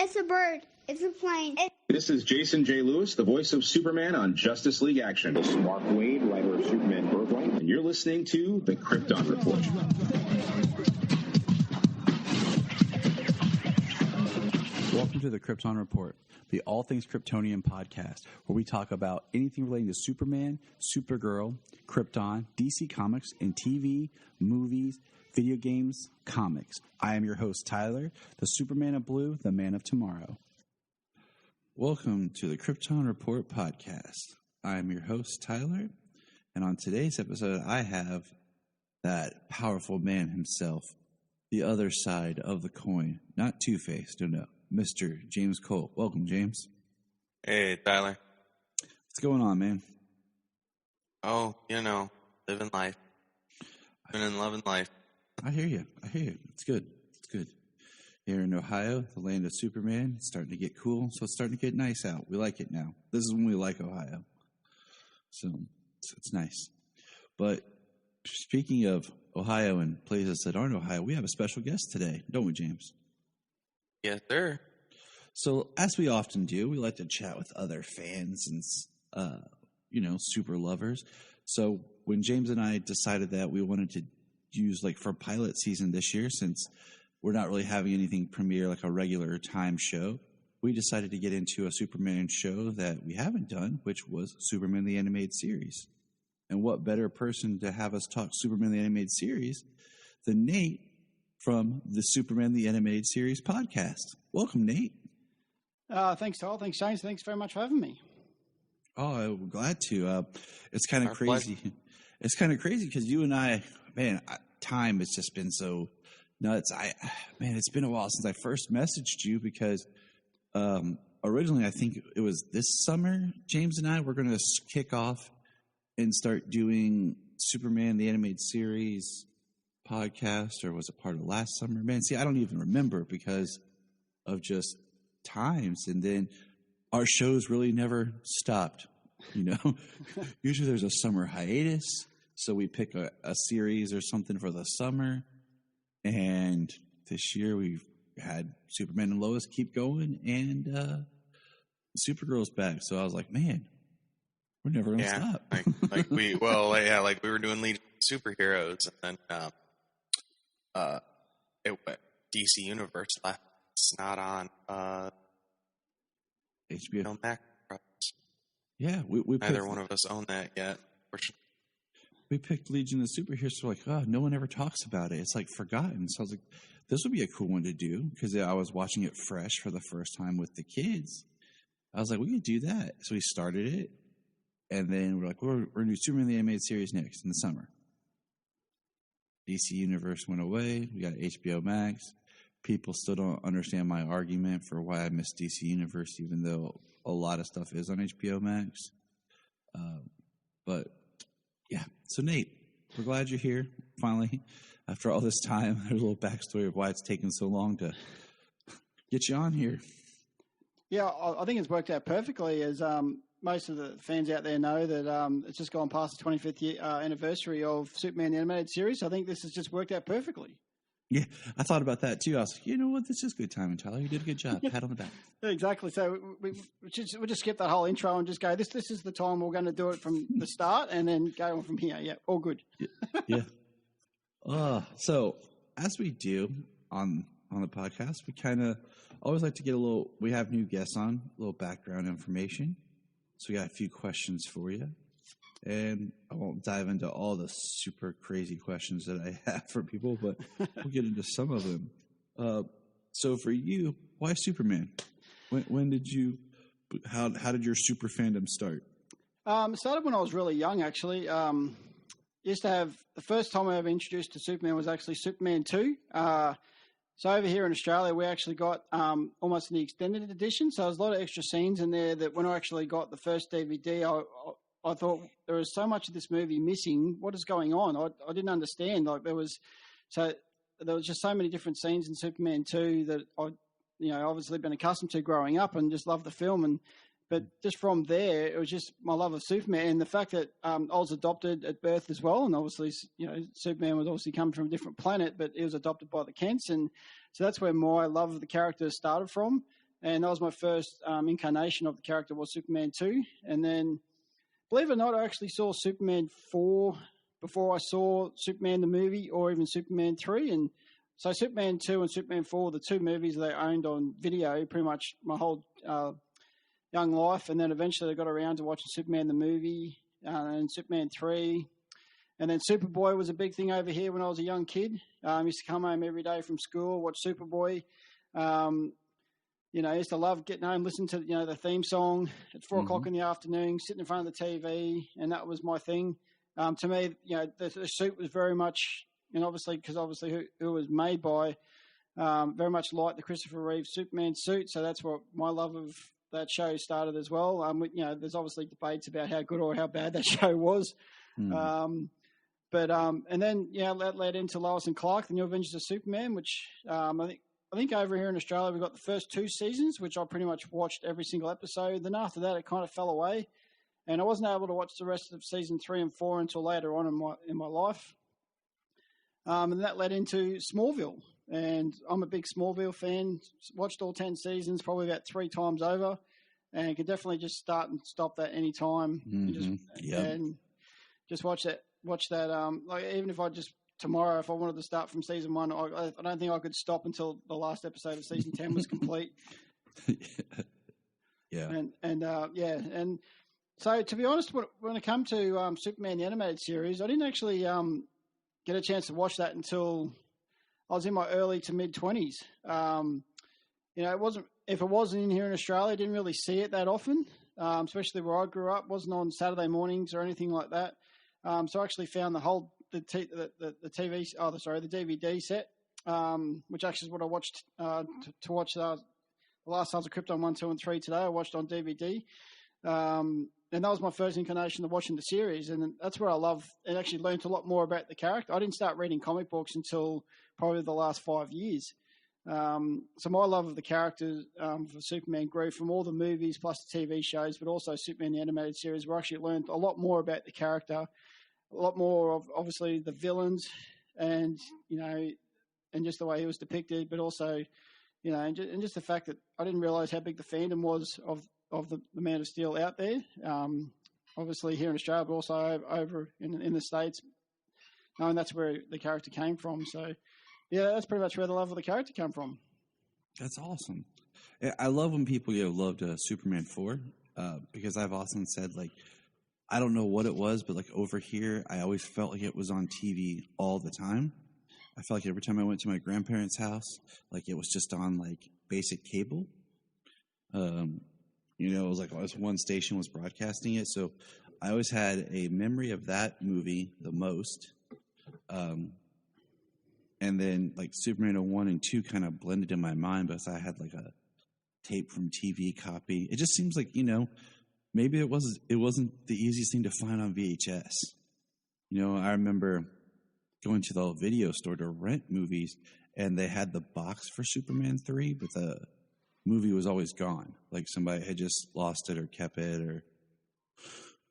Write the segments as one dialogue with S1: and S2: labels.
S1: It's a bird. It's a plane.
S2: This is Jason J. Lewis, the voice of Superman on Justice League Action.
S3: This is Mark Wade, writer of Superman Birthright.
S2: And you're listening to the Krypton Report.
S4: Welcome to the Krypton Report, the All Things Kryptonian podcast, where we talk about anything relating to Superman, Supergirl, Krypton, DC Comics, and TV, movies, video games, comics. I am your host, Tyler, the Superman of Blue, the Man of Tomorrow. Welcome to the Krypton Report podcast. I am your host, Tyler, and on today's episode, I have that powerful man himself, the other side of the coin, not Two-Faced, no, Mr. James Cole. Welcome, James.
S5: Hey, Tyler.
S4: What's going on, man?
S5: Oh, living life. Living and loving life.
S4: I hear you. It's good. Here in Ohio, the land of Superman, it's starting to get cool, so it's starting to get nice out. We like it now. This is when we like Ohio. So it's nice. But speaking of Ohio and places that aren't Ohio, we have a special guest today, don't we, James?
S5: Yes, sir.
S4: So as we often do, we like to chat with other fans and, super lovers. So when James and I decided that we wanted to use, for pilot season this year, since we're not really having anything premiere like a regular time show, we decided to get into a Superman show that we haven't done, which was Superman the Animated Series. And what better person to have us talk Superman the Animated Series than Nate from the Superman the Animated Series podcast. Welcome, Nate.
S6: Thanks, Tyler. Thanks, James. Thanks very much for having me.
S4: Oh, I'm glad to. It's kind of crazy. Pleasure. It's kind of crazy because you and I, time has just been so nuts. It's been a while since I first messaged you because originally I think it was this summer, James and I were going to kick off and start doing Superman the Animated Series podcast, or was it part of last summer? Man, see, I don't even remember because of just times. And then our shows really never stopped, Usually there's a summer hiatus, so we pick a series or something for the summer. And this year we've had Superman and Lois keep going, and Supergirl's back. So I was like, man, we're never going to stop.
S5: we were doing Legion of Superheroes, and then DC Universe left. It's not on
S4: HBO
S5: Max.
S4: Yeah, we
S5: neither one of us own that yet.
S4: We picked Legion of Superheroes. So no one ever talks about it. It's forgotten. So I was like, this would be a cool one to do because I was watching it fresh for the first time with the kids. I was like, we could do that. So we started it, and then we're like, we're going to do Superman the Animated Series next in the summer. DC Universe went away. We got HBO Max. People still don't understand my argument for why I miss DC Universe, even though a lot of stuff is on HBO Max. But yeah, so Nate, we're glad you're here finally. After all this time, there's a little backstory of why it's taken so long to get you on here.
S6: Yeah, I think it's worked out perfectly, as most of the fans out there know that it's just gone past the 25th anniversary of Superman the Animated Series. I think this has just worked out perfectly.
S4: Yeah, I thought about that too. I was like, you know what? This is good timing, Tyler. You did a good job. Pat on the back.
S6: Exactly. So we just skip that whole intro and just go, this is the time we're going to do it from the start, and then go on from here. Yeah, all good.
S4: Yeah. So as we do on the podcast, we kind of always like to get we have new guests on, a little background information. So we got a few questions for you. And I won't dive into all the super crazy questions that I have for people, but we'll get into some of them. So for you, why Superman? When did you? How did your super fandom start?
S6: It started when I was really young, actually. Used to have the first time I ever introduced to Superman was actually Superman 2. So over here in Australia, we actually got almost an extended edition. So there's a lot of extra scenes in there that when I actually got the first DVD, I thought there was so much of this movie missing. What is going on? I didn't understand. There was just so many different scenes in Superman 2 that I, obviously been accustomed to growing up and just loved the film. But just from there, it was just my love of Superman and the fact that I was adopted at birth as well. And obviously, Superman was obviously coming from a different planet, but he was adopted by the Kents. And so that's where my love of the character started from. and that was my first incarnation of the character was Superman 2. And then, believe it or not, I actually saw Superman 4 before I saw Superman the movie or even Superman 3. And so Superman 2 and Superman 4, the two movies that I owned on video pretty much my whole young life. And then eventually I got around to watching Superman the movie and Superman 3. And then Superboy was a big thing over here when I was a young kid. I used to come home every day from school, watch Superboy. I used to love getting home, listening to, the theme song at 4 o'clock in the afternoon, sitting in front of the TV, and that was my thing. To me, the suit was very much, and obviously who it was made by, very much like the Christopher Reeve Superman suit. So that's what my love of that show started as well. There's obviously debates about how good or how bad that show was. And then that led into Lois and Clark, the New Adventures of Superman, which I think over here in Australia we got the first 2 seasons, which I pretty much watched every single episode. Then after that, it kind of fell away, and I wasn't able to watch the rest of season 3 and 4 until later on in my life. And that led into Smallville, and I'm a big Smallville fan. Watched all 10 seasons, probably about 3 times over, and could definitely just start and stop that any time, and just watch that. Even if I just tomorrow, if I wanted to start from season 1, I don't think I could stop until the last episode of season 10 was complete.
S4: Yeah.
S6: And so to be honest, when it come to Superman the animated series, I didn't actually get a chance to watch that until I was in my early to mid 20s. It wasn't, if it wasn't in here in Australia, I didn't really see it that often, especially where I grew up. It wasn't on Saturday mornings or anything like that. So I actually found the DVD set, which actually is what I watched to watch the Last Sons of Krypton 1, 2, and 3 today. I watched on DVD, and that was my first inclination to watching the series, and that's where I love and actually learned a lot more about the character. I didn't start reading comic books until probably the last 5 years. So my love of the character for Superman grew from all the movies plus the TV shows, but also Superman the animated series, where I actually learned a lot more about the character. A lot more of obviously the villains, and and just the way he was depicted, but also, and just the fact that I didn't realize how big the fandom was of the Man of Steel out there. Obviously here in Australia, but also over in the States, knowing that's where the character came from. So, that's pretty much where the love of the character came from.
S4: That's awesome. I love when people loved Superman 4 because I've often said I don't know what it was, but over here, I always felt like it was on TV all the time. I felt like every time I went to my grandparents' house, it was just on basic cable. It was one station was broadcasting it. So I always had a memory of that movie the most. And then Superman 1 and 2 kind of blended in my mind, but I had a tape from TV copy. It just seems maybe it wasn't the easiest thing to find on VHS. I remember going to the video store to rent movies, and they had the box for Superman 3, but the movie was always gone. Somebody had just lost it or kept it or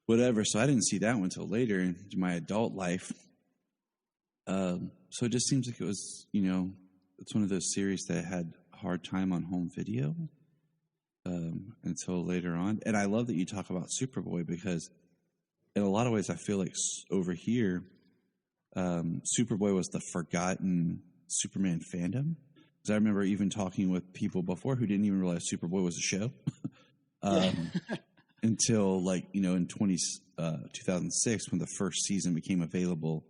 S4: whatever. So I didn't see that one until later in my adult life. So it just seems like it was, it's one of those series that had a hard time on home video. Until later on. And I love that you talk about Superboy because in a lot of ways I feel like over here, Superboy was the forgotten Superman fandom. Because I remember even talking with people before who didn't even realize Superboy was a show. Until in 2006 when the first season became available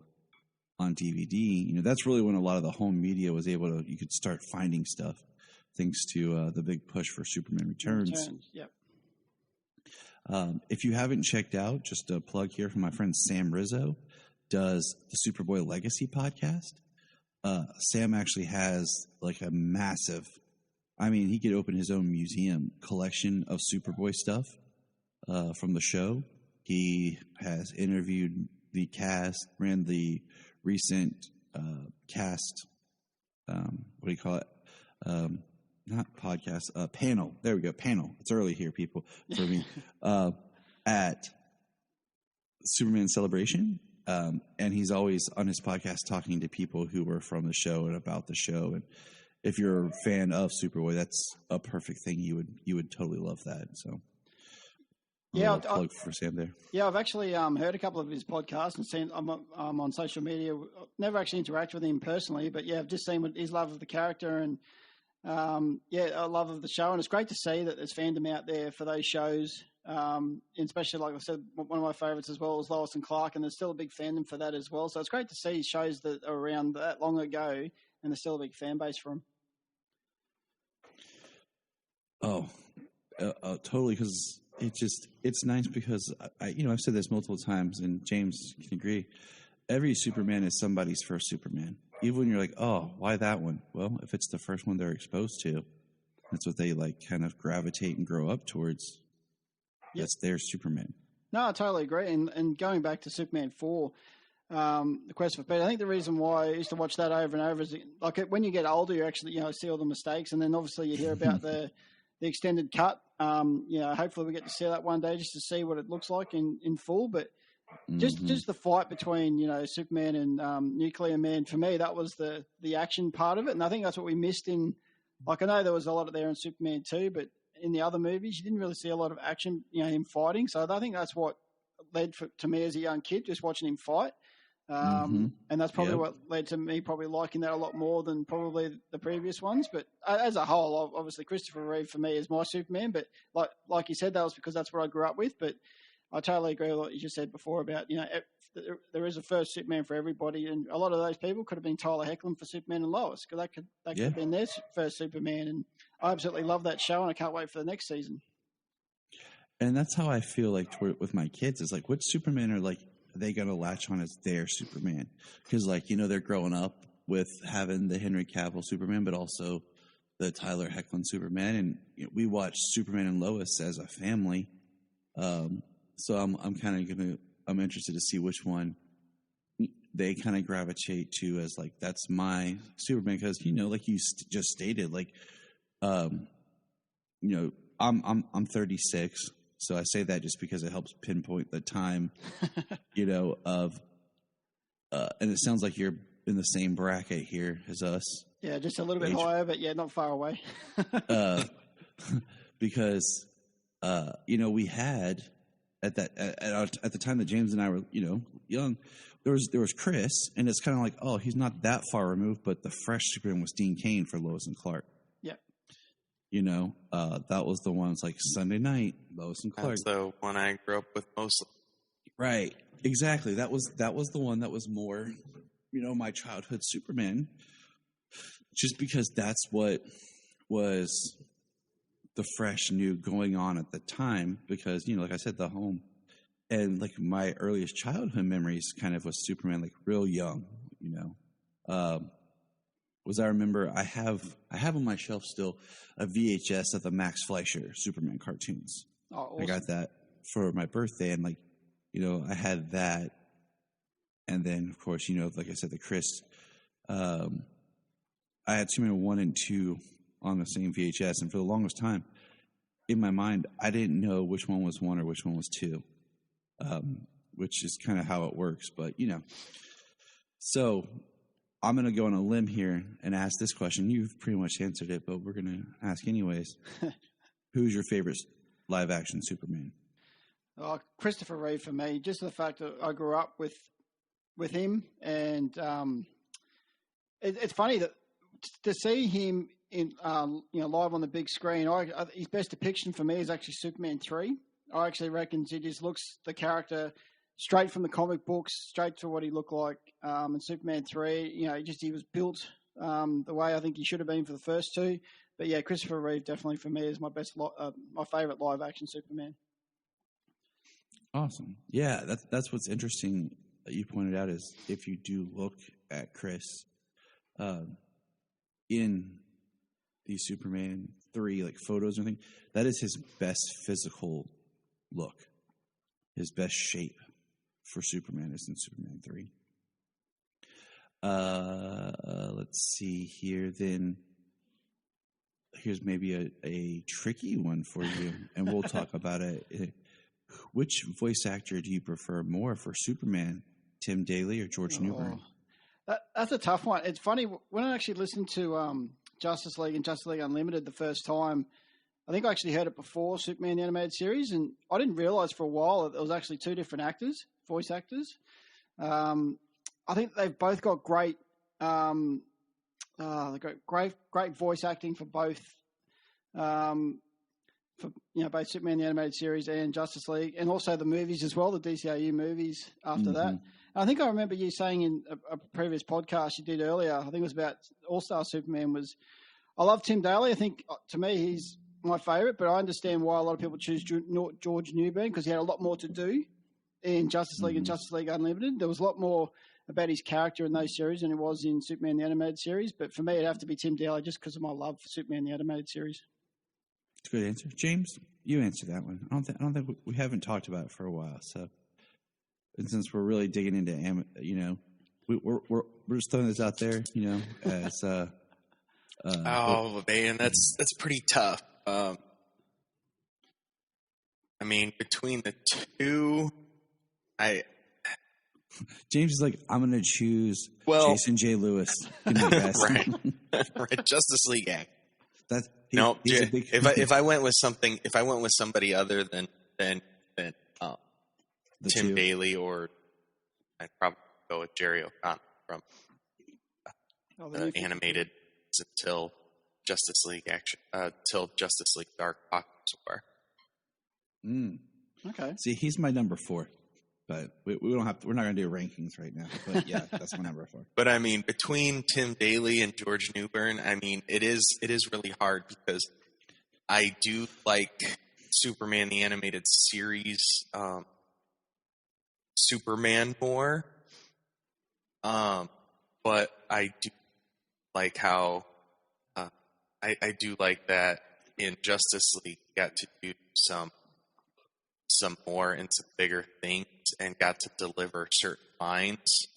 S4: on DVD. That's really when a lot of the home media was you could start finding stuff. Thanks to the big push for Superman Returns.
S6: Yep.
S4: If you haven't checked out, just a plug here from my friend Sam Rizzo, does the Superboy Legacy podcast. Sam actually has a massive, he could open his own museum collection of Superboy stuff from the show. He has interviewed the cast, ran the recent cast, what do you call it? Not podcast, panel. There we go, panel. It's early here, people, for me. At Superman Celebration. And he's always on his podcast talking to people who were from the show and about the show. And if you're a fan of Superboy, that's a perfect thing. You would totally love that. So
S6: Yeah,
S4: plug for Sam there.
S6: Yeah, I've actually heard a couple of his podcasts and seen. I'm on social media. Never actually interacted with him personally, but yeah, I've just seen his love of the character and a love of the show. And it's great to see that there's fandom out there for those shows. Especially, like I said, one of my favourites as well is Lois and Clark, and there's still a big fandom for that as well. So it's great to see shows that are around that long ago, and there's still a big fan base for them.
S4: Oh, totally. Because it's nice because I've said this multiple times, and James can agree. Every Superman is somebody's first Superman. Even when you're like, oh, why that one? Well, if it's the first one they're exposed to, that's what they like kind of gravitate and grow up towards. Yep. That's their Superman.
S6: No, I totally agree. And going back to Superman 4, The Quest for Peter, I think the reason why I used to watch that over and over is like when you get older, you actually see all the mistakes, and then obviously you hear about the extended cut. Hopefully we get to see that one day just to see what it looks like in full. But just the fight between Superman and Nuclear Man, for me that was the action part of it, and I think that's what we missed in. Like I know there was a lot of there in Superman 2, but in the other movies you didn't really see a lot of action, him fighting. So I think that's what led to me as a young kid, just watching him fight. And that's probably what led to me probably liking that a lot more than probably the previous ones. But as a whole, obviously Christopher Reeve for me is my Superman. But like you said, that was because that's what I grew up with. But I totally agree with what you just said before about, there is a first Superman for everybody. And a lot of those people could have been Tyler Hoechlin for Superman and Lois, because that could have been their first Superman. And I absolutely love that show, and I can't wait for the next season.
S4: And that's how I feel like with my kids. Is like, which Superman are they going to latch on as their Superman? Because they're growing up with having the Henry Cavill Superman, but also the Tyler Hoechlin Superman, and we watched Superman and Lois as a family. So I'm interested to see which one they kind of gravitate to as that's my Superman, because like you just stated, I'm 36. So I say that just because it helps pinpoint the time, of, and it sounds like you're in the same bracket here as us.
S6: Yeah, just a little bit higher, but yeah, not far away.
S4: Because, we had at the time that James and I were, young, there was Chris, and it's kind of like, oh, he's not that far removed, but the fresh Superman was Dean Cain for Lois and Clark. That was the one. It's like Sunday night, Lois and Clark.
S5: That's the one I grew up with mostly.
S4: Right, exactly. That was the one that was more, my childhood Superman. Just because that's what was the fresh new going on at the time. Because like I said, the home and my earliest childhood memories kind of was Superman, real young. I remember I have on my shelf still a VHS of the Max Fleischer Superman cartoons. Oh, awesome. I got that for my birthday, and I had that, and then of course like I said, the Chris. I had Superman 1 and 2 on the same VHS, and for the longest time, in my mind, I didn't know which one was 1 or which one was 2, which is kind of how it works. But so. I'm going to go on a limb here and ask this question. You've pretty much answered it, but we're going to ask anyways. Who's your favorite live-action Superman?
S6: Christopher Reeve for me. Just the fact that I grew up with him, and it's funny that to see him in live on the big screen. His best depiction for me is actually Superman 3. I actually reckon he just looks the character straight from the comic books, straight to what he looked like. In Superman 3, he was built the way I think he should have been for the first two. But yeah, Christopher Reeve definitely for me is my my favorite live action Superman.
S4: Awesome. Yeah, that's what's interesting that you pointed out is if you do look at Chris in the Superman 3 photos or anything, that is his best physical look, his best shape for Superman is in Superman 3. Let's see here. Then here's maybe a tricky one for you, and we'll talk about it. Which voice actor do you prefer more for Superman, Tim Daly or George Newbern?
S6: That's a tough one. It's funny when I actually listened to Justice League and Justice League Unlimited the first time, I think I actually heard it before Superman the Animated Series, and I didn't realise for a while that there was actually two different actors, voice actors. I think they've both got great voice acting for both, both Superman the Animated Series and Justice League, and also the movies as well, the DCAU movies after that. And I think I remember you saying in a previous podcast you did earlier, I think it was about All-Star Superman, I love Tim Daly. I think, to me, he's my favourite, but I understand why a lot of people choose George Newbern, because he had a lot more to do in Justice League and Justice League Unlimited. There was a lot more about his character in those series than it was in Superman the Animated Series. But for me, it'd have to be Tim Daly just because of my love for Superman the Animated Series.
S4: It's a good answer. James, you answer that one. I don't think we haven't talked about it for a while. So, and since we're really digging into, we're just throwing this out there, as
S5: oh man, that's pretty tough. I mean, between the two,
S4: James is like, I'm going to choose Jason J. Lewis.
S5: Right. Justice League act. If I went with somebody other than Tim Daly, or I'd probably go with Jerry O'Connell from the animated until Justice League till Justice League Dark Apocalypse War.
S6: Okay.
S4: See, he's my number 4. But we don't have to, we're not going to do rankings right now. But yeah, that's my number 4.
S5: But I mean, between Tim Daly and George Newbern, I mean, it is really hard, because I do like Superman the Animated Series, Superman more. But I do like how I do like that in Justice League got to do some more and some bigger things and got to deliver certain lines.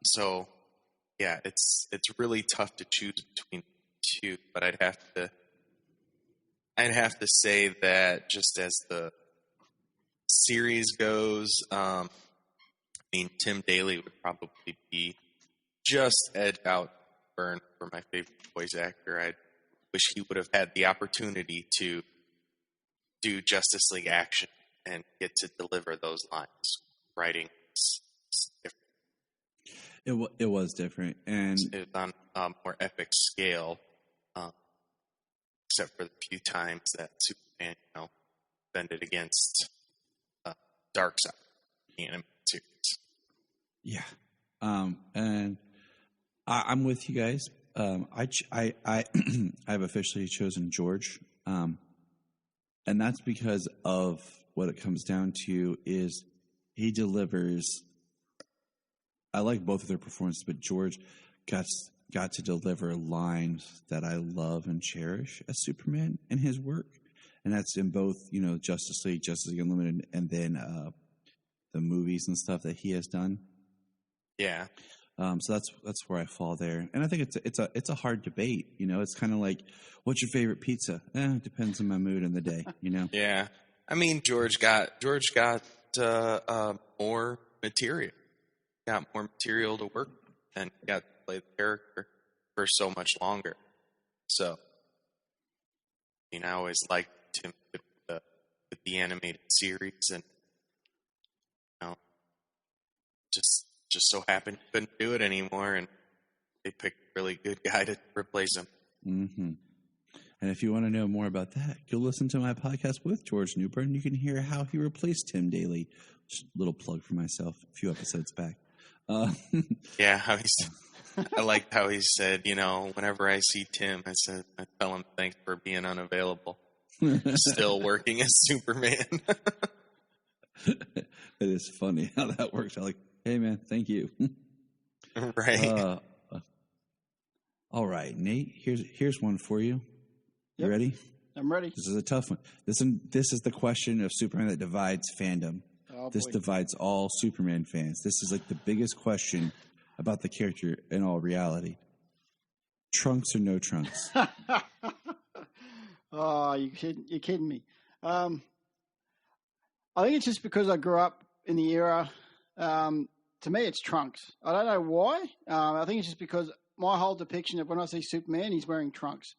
S5: So yeah, it's really tough to choose between two, but I'd have to say that just as the series goes, I mean, Tim Daly would probably be just edge out Byrne for my favorite voice actor. I wish he would have had the opportunity to do Justice League action and get to deliver those lines. Writing is different.
S4: It was different, and
S5: it was on a more epic scale, except for the few times that Superman, defended against Darkseid, the animated series.
S4: Yeah, and I'm with you guys. I've officially chosen George. And that's because of what it comes down to is he delivers. I like both of their performances, but George got to deliver lines that I love and cherish as Superman in his work. And that's in both, Justice League Unlimited, and then the movies and stuff that he has done.
S5: Yeah.
S4: So that's where I fall there, and I think it's a hard debate. It's kind of like, what's your favorite pizza? It depends on my mood and the day.
S5: Yeah, I mean, George got more material, to work with, and got to play the character for so much longer. So, I always liked him with the animated series, and just so happened he couldn't do it anymore, and they picked a really good guy to replace him.
S4: Mm-hmm. And if you want to know more about that, go listen to my podcast with George Newbern. You can hear how he replaced Tim Daly. Just a little plug for myself, a few episodes back.
S5: Yeah, I liked how he said, whenever I see Tim, I tell him thanks for being unavailable. Still working as Superman.
S4: It is funny how that works. I'm like, hey, man, thank you.
S5: Right.
S4: All right, Nate, here's one for you. You ready?
S6: I'm ready.
S4: This is a tough one. This is the question of Superman that divides fandom.
S6: Oh,
S4: this divides all Superman fans. This is like the biggest question about the character in all reality. Trunks or no trunks?
S6: Oh, you're kidding me. I think it's just because I grew up in the era. To me, it's Trunks. I don't know why. I think it's just because my whole depiction of when I see Superman, he's wearing trunks.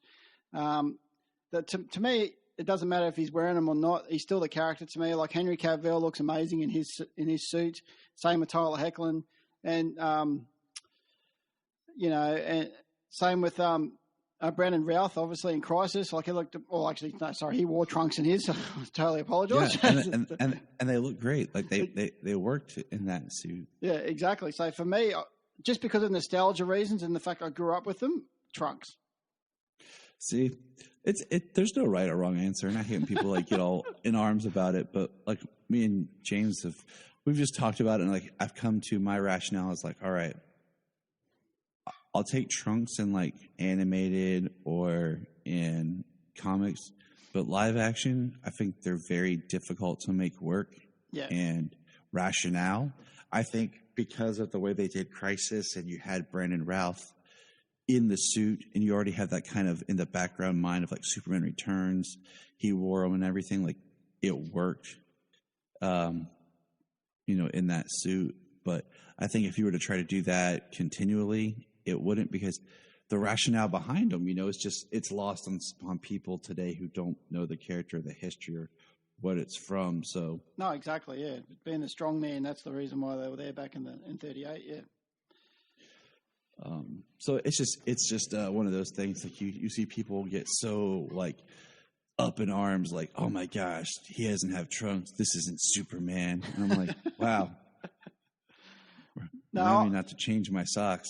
S6: To me, it doesn't matter if he's wearing them or not. He's still the character to me. Like Henry Cavill looks amazing in his suit. Same with Tyler Hoechlin, and and same with Brandon Routh, obviously in Crisis. Like he looked. Well, actually, no, sorry, he wore trunks in his. So I totally apologise.
S4: Yeah, and they look great. Like they worked in that suit.
S6: Yeah, exactly. So for me, just because of nostalgia reasons and the fact I grew up with them, trunks.
S4: See, there's no right or wrong answer, and I hate when people like get all in arms about it. But like me and James we've just talked about it, and like I've come to my rationale is like, all right, I'll take trunks in like animated or in comics, but live action, I think they're very difficult to make work.
S6: Yeah.
S4: And rationale, I think because of the way they did Crisis, and you had Brandon Routh in the suit, and you already have that kind of in the background mind of like Superman Returns, he wore them and everything, like it worked, in that suit. But I think if you were to try to do that continually, it wouldn't, because the rationale behind them, it's lost on people today who don't know the character, the history, or what it's from. So
S6: no, exactly, yeah. Being the strong man, that's the reason why they were there back in 38, yeah.
S4: So it's just one of those things. Like you see people get so like up in arms, like, oh my gosh, he doesn't have trunks. This isn't Superman. And I'm like, wow. Remind me not to change my socks.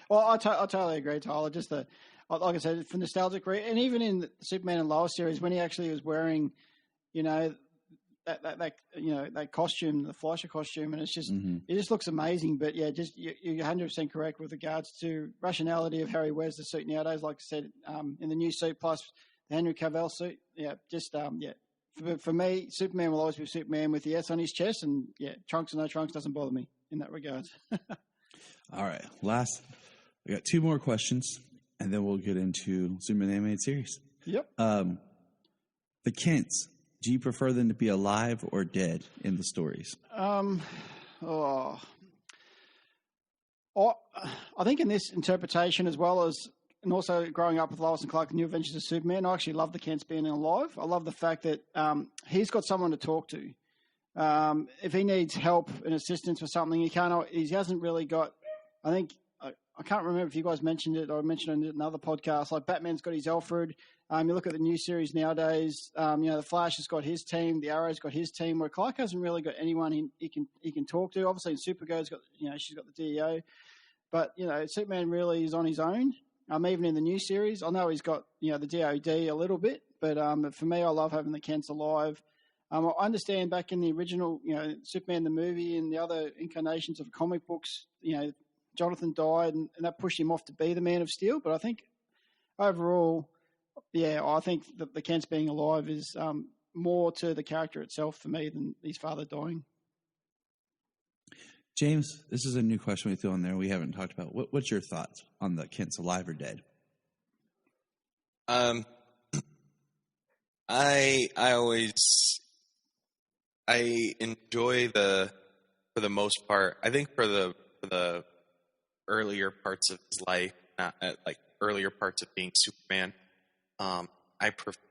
S6: Well, I totally agree, Tyler. Just like I said, for nostalgic reasons, and even in the Superman and Lois series, when he actually was wearing, that costume, the Fleischer costume, and it's just it just looks amazing. But yeah, just you're 100% correct with regards to rationality of how he wears the suit nowadays. Like I said, in the new suit plus the Henry Cavill suit, yeah, just For me, Superman will always be Superman with the S on his chest, and yeah, trunks or no trunks doesn't bother me in that regard.
S4: All right, I got two more questions, and then we'll get into Superman animated series.
S6: Yep.
S4: The Kents. Do you prefer them to be alive or dead in the stories?
S6: I think in this interpretation, as well as, and also growing up with Lois and Clark, The New Adventures of Superman, I actually love the Kents being alive. I love the fact that he's got someone to talk to. If he needs help and assistance for something, he hasn't really got, I think, I can't remember if you guys mentioned it or mentioned it in another podcast, like Batman's got his Alfred. You look at the new series nowadays, the Flash has got his team, the Arrow's got his team, where Clark hasn't really got anyone he can talk to. Obviously, Supergirl's got, she's got the DEO. But, Superman really is on his own. Even in the new series, I know he's got, the DOD a little bit, but for me, I love having the Kents alive. I understand back in the original, Superman the movie and the other incarnations of comic books, Jonathan died and that pushed him off to be the Man of Steel. But I think overall, I think that the Kents being alive is more to the character itself for me than his father dying.
S4: James, this is a new question we threw in there we haven't talked about. What's your thoughts on the Kents alive or dead?
S5: I enjoy for the most part. I think for the earlier parts of his life, not like earlier parts of being Superman, in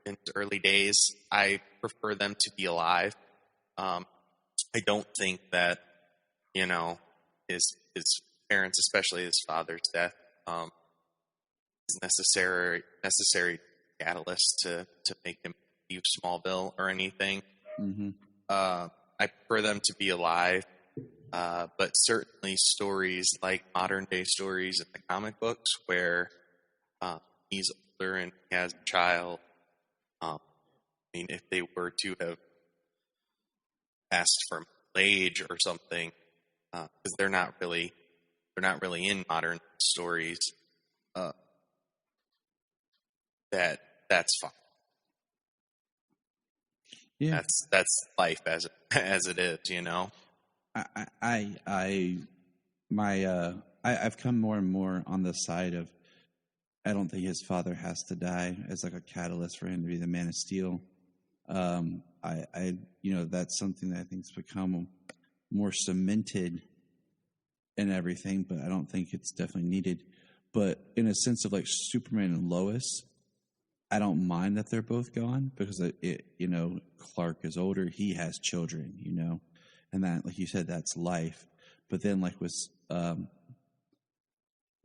S5: his early days, I prefer them to be alive. I don't think that, his parents, especially his father's death, is necessary catalyst to make him leave Smallville or anything.
S4: Mm-hmm.
S5: I prefer them to be alive, but certainly stories like modern day stories in the comic books where he's older and he has a child. If they were to have asked for middle age or something, because they're not really in modern stories, that's fine.
S4: Yeah,
S5: that's life as it is,
S4: I've come more and more on the side of I don't think his father has to die as like a catalyst for him to be the Man of Steel. That's something that I think's become more cemented and everything, but I don't think it's definitely needed. But in a sense of like Superman and Lois, I don't mind that they're both gone because Clark is older. He has children, and that, like you said, that's life. But then like with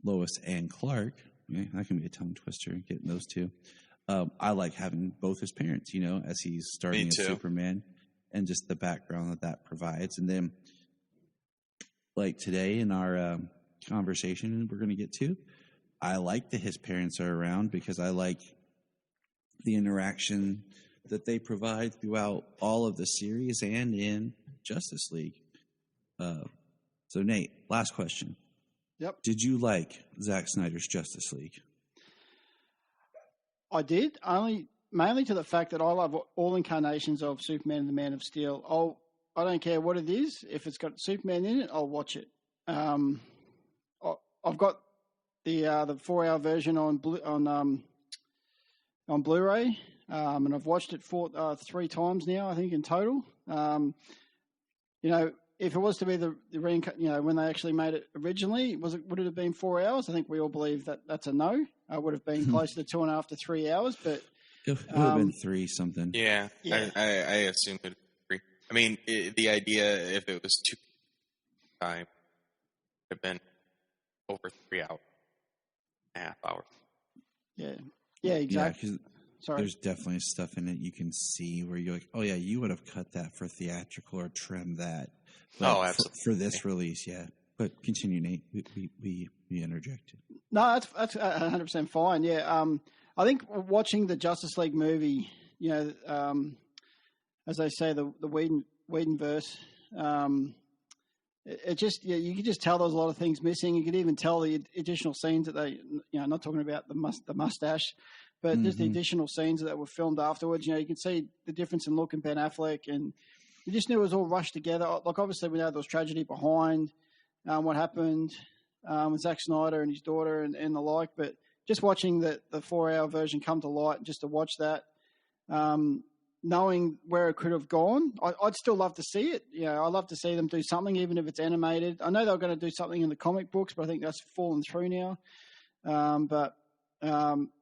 S4: Lois and Clark, that can be a tongue twister, getting those two. I like having both his parents, as he's starting as Superman, and just the background that provides. And then, like today in our conversation we're going to get to, I like that his parents are around because I like the interaction that they provide throughout all of the series and in Justice League. So, Nate, last question.
S6: Yep.
S4: Did you like Zack Snyder's Justice League?
S6: I did, mainly to the fact that I love all incarnations of Superman and the Man of Steel. I don't care what it is. If it's got Superman in it, I'll watch it. I've got the 4-hour version on Blu-ray, and I've watched it 3 times now, I think in total. If it was to be when they actually made it originally, would it have been 4 hours? I think we all believe that that's a no. It would have been closer to 2.5 to 3 hours, but
S4: it would have been 3 something.
S5: Yeah. I assume it would be 3. I mean, the idea if it was 2 time would have been over 3 hours, 1.5 hours.
S6: Yeah, exactly.
S4: Yeah,
S6: sorry.
S4: There's definitely stuff in it you can see where you're like, oh yeah, you would have cut that for theatrical or trimmed that. But
S5: absolutely.
S4: For this release, yeah. But continue, Nate. We interjected.
S6: No, that's 100% fine. Yeah, I think watching the Justice League movie, as they say, the Whedonverse, it just you could just tell there was a lot of things missing. You could even tell the additional scenes that they, not talking about the mustache, but just the additional scenes that were filmed afterwards. You can see the difference in look in Ben Affleck, and you just knew it was all rushed together. Like obviously we know there was tragedy behind what happened with Zack Snyder and his daughter and the like, but just watching the 4-hour version come to light, just to watch that, knowing where it could have gone, I'd still love to see it. I'd love to see them do something, even if it's animated. I know they were going to do something in the comic books, but I think that's fallen through now.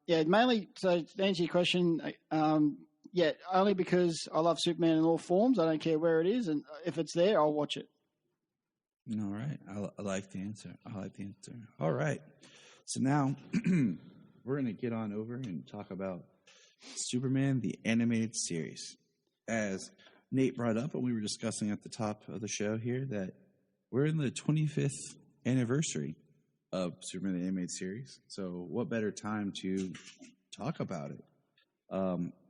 S6: Mainly, so to answer your question, only because I love Superman in all forms. I don't care where it is, and if it's there, I'll watch it.
S4: All right. I like the answer. All right. So now we're going to get on over and talk about Superman, the animated series. As Nate brought up, and we were discussing at the top of the show here, that we're in the 25th anniversary of Superman, the animated series. So what better time to talk about it?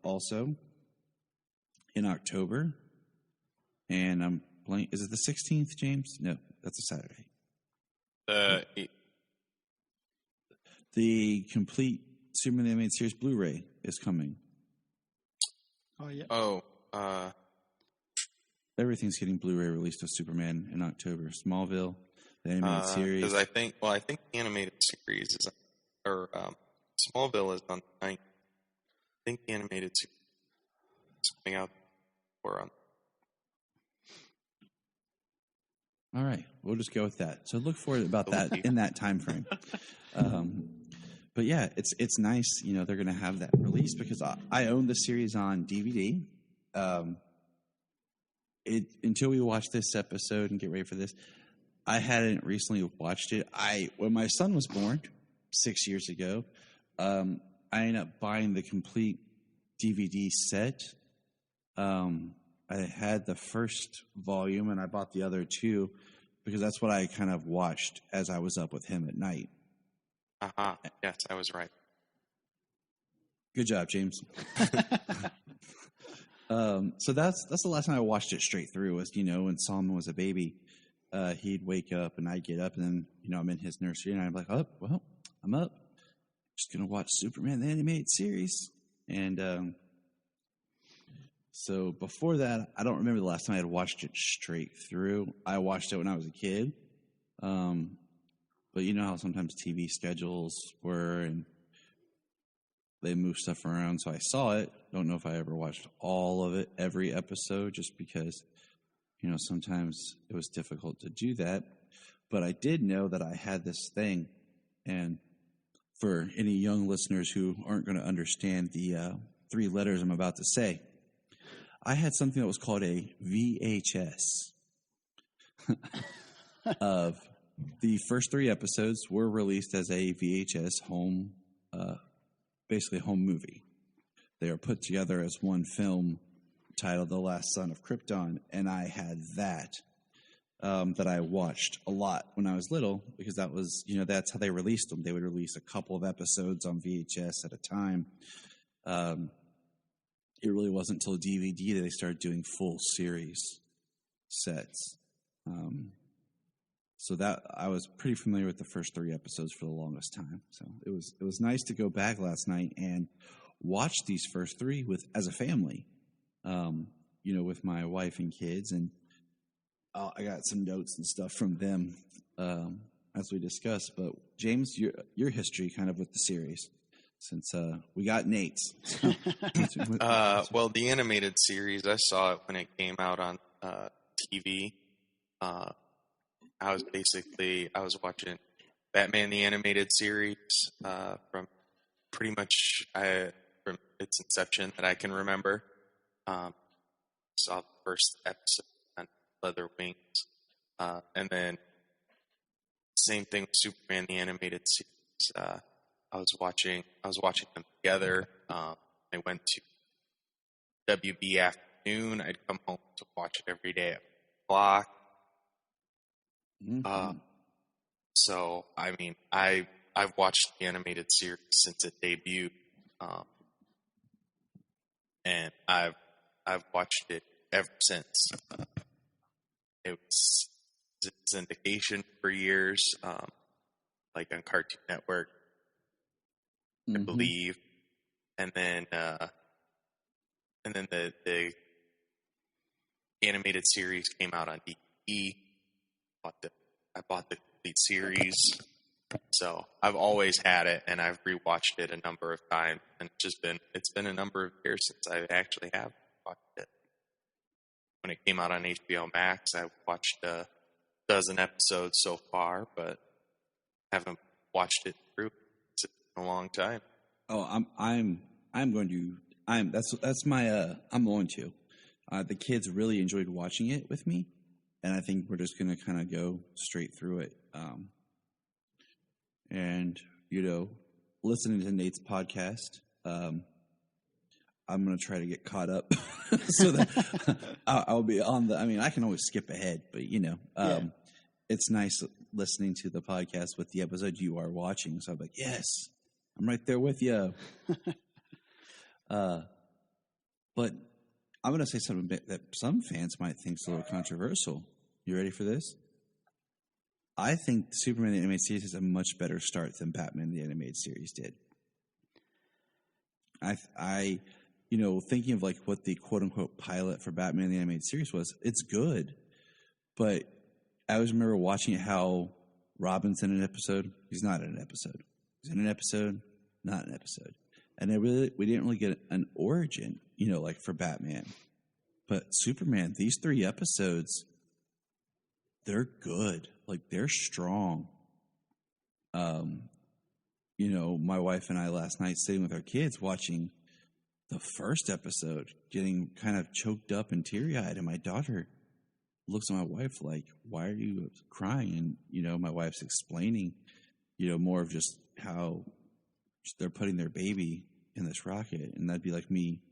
S4: Also, in October, and I'm blank. Is it the 16th, James? No, that's a Saturday. The complete Superman the Animated Series Blu-ray is coming.
S6: Oh yeah.
S4: Everything's getting Blu-ray released of Superman in October. Smallville, the animated series.
S5: Because I think the animated series is, Smallville is on the 9th. I think the animated series is coming out or on.
S4: All right, we'll just go with that. So look for about that in that time frame. But yeah, it's nice. They're going to have that release because I own the series on DVD. Until we watch this episode and get ready for this, I hadn't recently watched it. When my son was born 6 years ago, I ended up buying the complete DVD set. I had the first volume and I bought the other 2 because that's what I kind of watched as I was up with him at night.
S5: Yes, I was right.
S4: Good job, James. So that's the last time I watched it straight through was, when Solomon was a baby, he'd wake up and I'd get up and then, I'm in his nursery and I'm like, oh, well, I'm up. Just going to watch Superman, the animated series. And, so before that, I don't remember the last time I had watched it straight through. I watched it when I was a kid. But you know how sometimes TV schedules were and they move stuff around. So I saw it. Don't know if I ever watched all of it, every episode, just because, sometimes it was difficult to do that. But I did know that I had this thing. And for any young listeners who aren't going to understand the 3 letters I'm about to say, I had something that was called a VHS. Of the first 3 episodes were released as a VHS home, basically home movie. They are put together as one film titled The Last Son of Krypton, and I had that I watched a lot when I was little, because that was, that's how they released them. They would release a couple of episodes on VHS at a time. It really wasn't until DVD that they started doing full series sets. So that I was pretty familiar with the first 3 episodes for the longest time. So it was nice to go back last night and watch these first 3 as a family, with my wife and kids, and I got some notes and stuff from them as we discussed. But James, your history kind of with the series, since we got Nate's.
S5: Well, the animated series, I saw it when it came out on TV. I was watching Batman the Animated Series from pretty much from its inception that I can remember. Saw the first episode on Leather Wings, and then same thing with Superman the Animated Series. I was watching them together. I went to WB afternoon. I'd come home to watch it every day at 4:00.
S4: Mm-hmm.
S5: So I mean, I've watched the animated series since it debuted, and I've watched it ever since. It was syndication for years, like on Cartoon Network, I believe, and then the animated series came out on DVD. I bought the complete series, so I've always had it, and I've rewatched it a number of times, and it's been a number of years since I actually have watched it. When it came out on HBO Max, I've watched a dozen episodes so far, but haven't watched it through. It's been a long time.
S4: Oh, I'm going to. That's my. I'm going to. The kids really enjoyed watching it with me, and I think we're just going to kind of go straight through it. And listening to Nate's podcast, I'm going to try to get caught up so that I'll be on the. I mean, I can always skip ahead, but it's nice listening to the podcast with the episode you are watching. So I'm like, yes, I'm right there with you. But I'm going to say something that some fans might think is a little controversial. You ready for this? I think Superman the Animated Series has a much better start than Batman the Animated Series did. I thinking of like what the quote unquote pilot for Batman the Animated Series was, it's good. But I always remember watching how Robin's in an episode. He's not in an episode. He's in an episode, not an episode. And we didn't really get an origin, like for Batman. But Superman, these 3 episodes, they're good. Like, they're strong. My wife and I last night sitting with our kids watching the first episode, getting kind of choked up and teary-eyed. And my daughter looks at my wife like, why are you crying? And, my wife's explaining, more of just how they're putting their baby in this rocket. And that'd be like me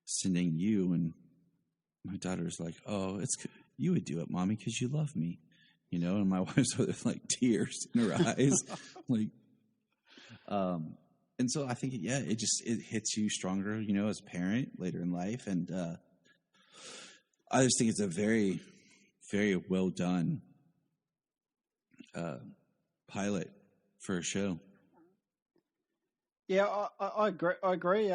S4: sending you, and my daughter's like, oh, you would do it, Mommy, because you love me. And my wife's with like tears in her eyes. Like, and so I think, it hits you stronger, as a parent later in life. And I just think it's a very, very well done pilot for a show.
S6: Yeah, I agree.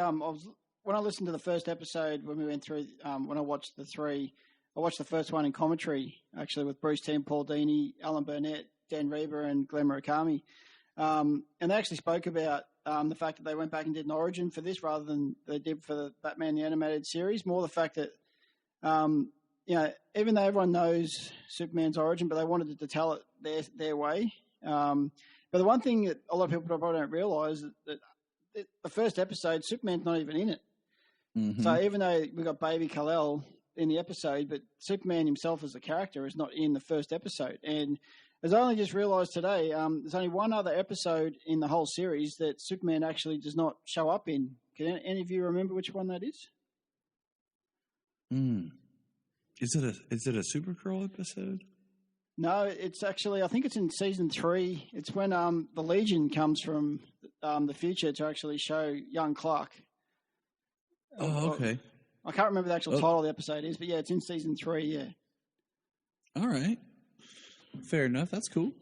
S6: When I listened to the first episode, when we went through, when I watched the 3, I watched the first one in commentary, actually, with Bruce Timm, Paul Dini, Alan Burnett, Dan Reber, and Glenn Murakami. And they actually spoke about the fact that they went back and did an origin for this rather than they did for the Batman the Animated Series. More the fact that, even though everyone knows Superman's origin, but they wanted to tell it their way. But the one thing that a lot of people probably don't realise is that the first episode, Superman's not even in it.
S4: Mm-hmm.
S6: So even though we got Baby Kal-El in the episode, but Superman himself as a character is not in the first episode. And as I only just realised today, there's only one other episode in the whole series that Superman actually does not show up in. Can any of you remember which one that is?
S4: Is it a Supergirl episode?
S6: No, it's actually, I think it's in season 3. It's when the Legion comes from the future to actually show young Clark.
S4: Oh, okay.
S6: I can't remember the actual title of the episode is, but yeah, it's in season 3, yeah.
S4: All right. Fair enough. That's cool.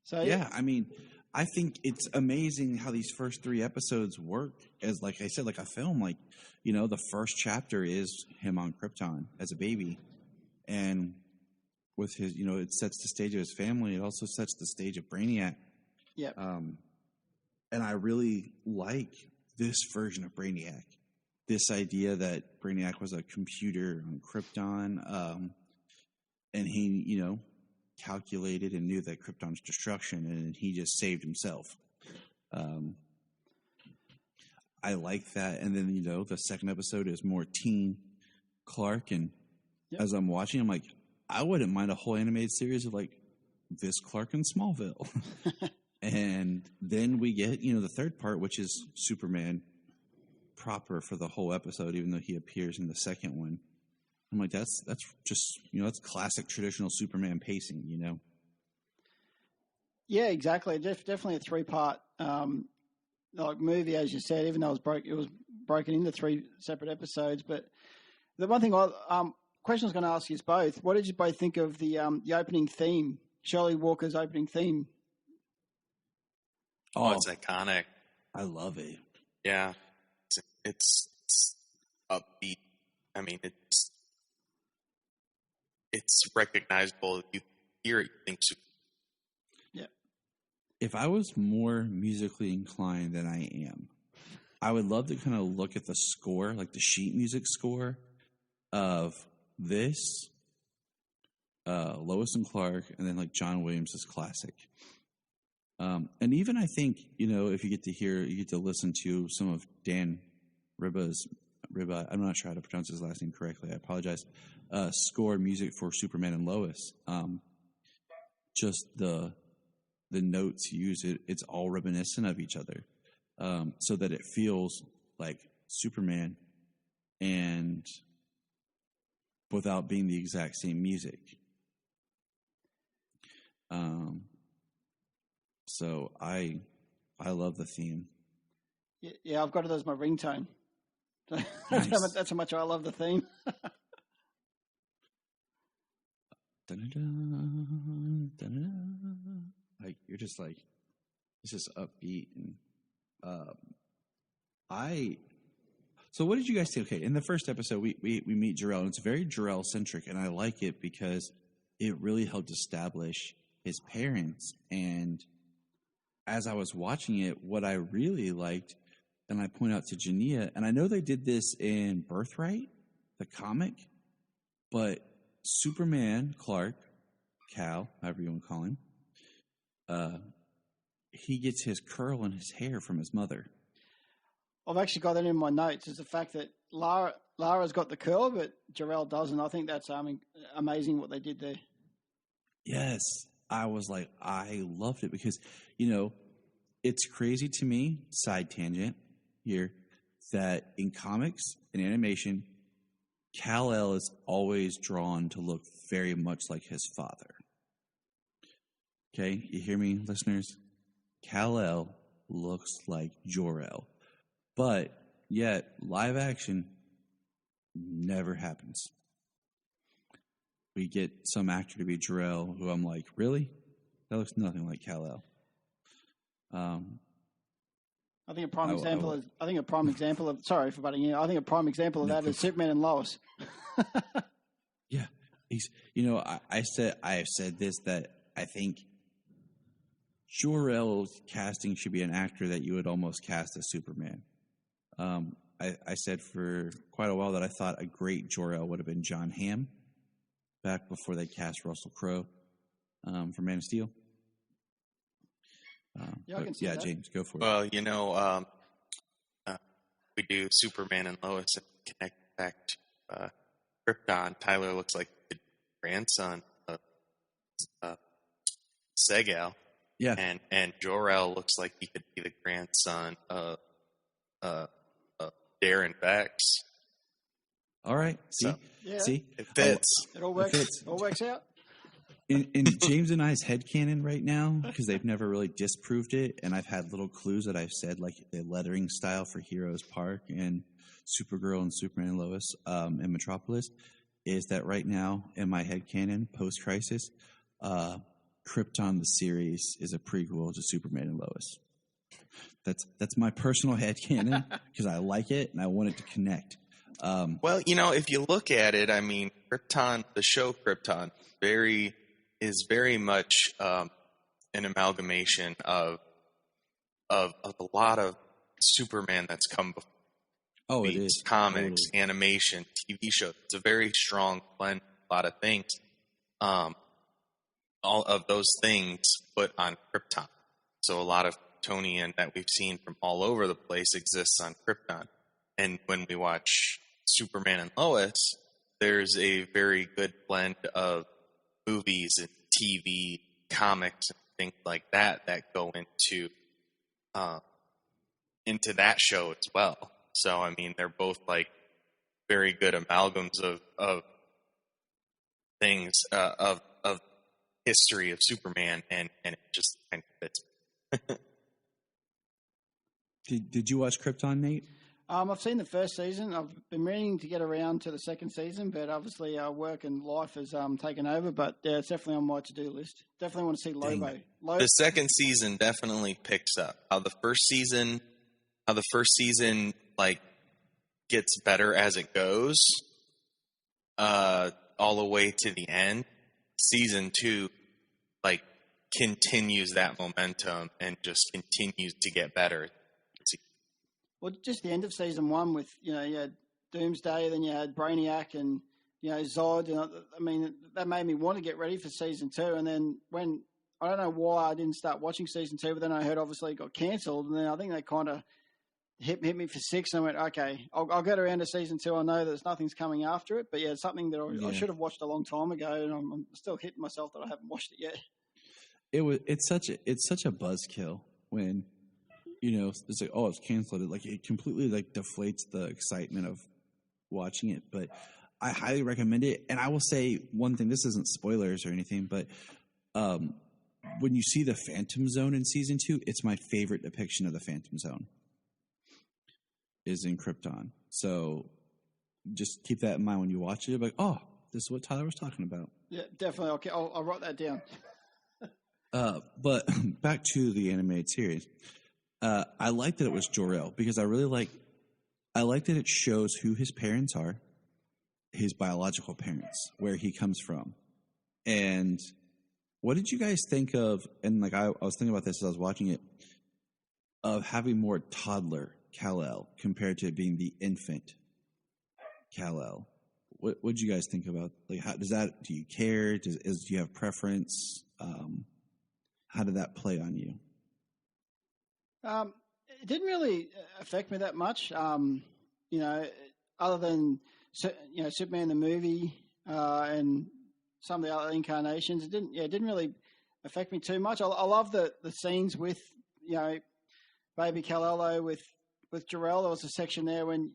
S6: So
S4: yeah, I mean, I think it's amazing how these first 3 episodes work as, like I said, like a film. Like, you know, the first chapter is him on Krypton as a baby. And with his, you know, it sets the stage of his family. It also sets the stage of Brainiac.
S6: Yeah.
S4: And I really like this version of Brainiac. This idea that Brainiac was a computer on Krypton. And he, you know, calculated and knew that Krypton's destruction, and he just saved himself. I like that. And then, you know, the second episode is more teen Clark. And as I'm watching, I'm like, I wouldn't mind a whole animated series of like this Clark in Smallville. And then we get, you know, the third part, which is Superman proper for the whole episode, even though he appears in the second one. I'm like, that's just, you know, that's classic traditional Superman pacing, you know?
S6: Yeah, exactly. Definitely a 3-part like movie, as you said, even though it was broken into 3 separate episodes. But the one thing question I was going to ask you is both. What did you both think of the opening theme, Shirley Walker's opening theme?
S5: Oh, it's iconic.
S4: I love it.
S5: Yeah. It's upbeat. I mean, it's recognizable. You hear it, you think so.
S6: Yeah.
S4: If I was more musically inclined than I am, I would love to kind of look at the score, like the sheet music score of this, Lois and Clark, and then like John Williams' classic. And even I think, you know, if you get to listen to some of Dan Riba's, I'm not sure how to pronounce his last name correctly, I apologize, score music for Superman and Lois. Just the notes used, it's all reminiscent of each other, so that it feels like Superman and without being the exact same music. So I love the theme.
S6: Yeah, I've got it as my ringtone.
S4: Nice.
S6: That's how much I love the theme.
S4: Dun-dun-dun, dun-dun-dun. Like, you're just like, it's just upbeat. And so what did you guys think? Okay, in the first episode, we meet Jor-El, and it's very Jor-El-centric, and I like it because it really helped establish his parents. And as I was watching it, what I really liked, and I point out to Jania, and I know they did this in Birthright, the comic, but Superman, Clark, Cal, however you want to call him, he gets his curl in his hair from his mother.
S6: I've actually got that in my notes, is the fact that Lara's got the curl, but Jor-El doesn't. I think that's amazing what they did there.
S4: Yes. I was like, I loved it because, you know, it's crazy to me, side tangent here, that in comics and animation, Kal-El is always drawn to look very much like his father. Okay, you hear me, listeners? Kal-El looks like Jor-El. But yet, live action never happens. We get some actor to be Jor-El, who I'm like, really? That looks nothing like Kal-El.
S6: I think a prime example of sorry for butting in. I think a prime example of that is Superman and Lois.
S4: Yeah, he's. You know, I have said this, that I think Jor-El's casting should be an actor that you would almost cast as Superman. I said for quite a while that I thought a great Jor-El would have been John Hamm, back before they cast Russell Crowe for Man of Steel.
S6: Yeah, I can see that.
S4: James, go for it.
S5: Well, we do Superman and Lois and connect back to Krypton. Tyler looks like the grandson of Segal.
S4: Yeah.
S5: And Jor-El looks like he could be the grandson of Darren Vex.
S4: All right. See?
S5: So,
S6: Yeah.
S4: See?
S5: it fits.
S6: It all works.
S4: fits.
S6: All works out.
S4: In James and I's headcanon right now, because they've never really disproved it, and I've had little clues that I've said, like the lettering style for Heroes Park and Supergirl and Superman and Lois and Metropolis, is that right now in my headcanon, post-crisis, Krypton the series is a prequel to Superman and Lois. That's my personal headcanon because I like it and I want it to connect.
S5: Well, if you look at it, I mean, Krypton, the show Krypton, is very much an amalgamation of a lot of Superman that's come before.
S4: Oh, it is.
S5: Comics, animation, TV shows. It's a very strong blend of a lot of things. All of those things put on Krypton. So a lot of Kryptonian that we've seen from all over the place exists on Krypton. And when we watch Superman and Lois, there's a very good blend of movies and TV, comics, and things like that go into that show as well. So, I mean, they're both like very good amalgams of things, of history of Superman, and it just kind of fits.
S4: Did you watch Krypton, Nate?
S6: I've seen the first season. I've been meaning to get around to the second season, but obviously work and life has taken over. But yeah, it's definitely on my to-do list. Definitely want to see Lobo.
S5: The second season definitely picks up. How the first season like gets better as it goes, all the way to the end. Season 2, like, continues that momentum and just continues to get better.
S6: Well, just the end of season 1 with, you had Doomsday, then you had Brainiac and, Zod. I mean, that made me want to get ready for season 2. And then when, I don't know why I didn't start watching season 2, but then I heard obviously it got cancelled. And then I think they kind of hit me for 6 and I went, okay, I'll get around to season 2. I know that nothing's coming after it. But yeah, it's something that I should have watched a long time ago. And I'm still hitting myself that I haven't watched it yet.
S4: It's such a buzzkill when, it's like, oh, it's canceled. It completely deflates the excitement of watching it. But I highly recommend it. And I will say one thing, this isn't spoilers or anything, but when you see the Phantom Zone in season 2, it's my favorite depiction of the Phantom Zone is in Krypton. So just keep that in mind when you watch it. Like, oh, this is what Tyler was talking about.
S6: Yeah, definitely. Okay, I'll write that down.
S4: But back to the animated series. I like that it was Jor-El because I like that it shows who his parents are, his biological parents, where he comes from. And what did you guys think of, and I was thinking about this as I was watching it, of having more toddler Kal-El compared to being the infant Kal-El? What did you guys think about? How does that, do you care? Do you have preference? How did that play on you?
S6: It didn't really affect me that much, other than, Superman the movie and some of the other incarnations. It didn't really affect me too much. I love the scenes with, baby Kal-El with Jor-El. There was a section there when,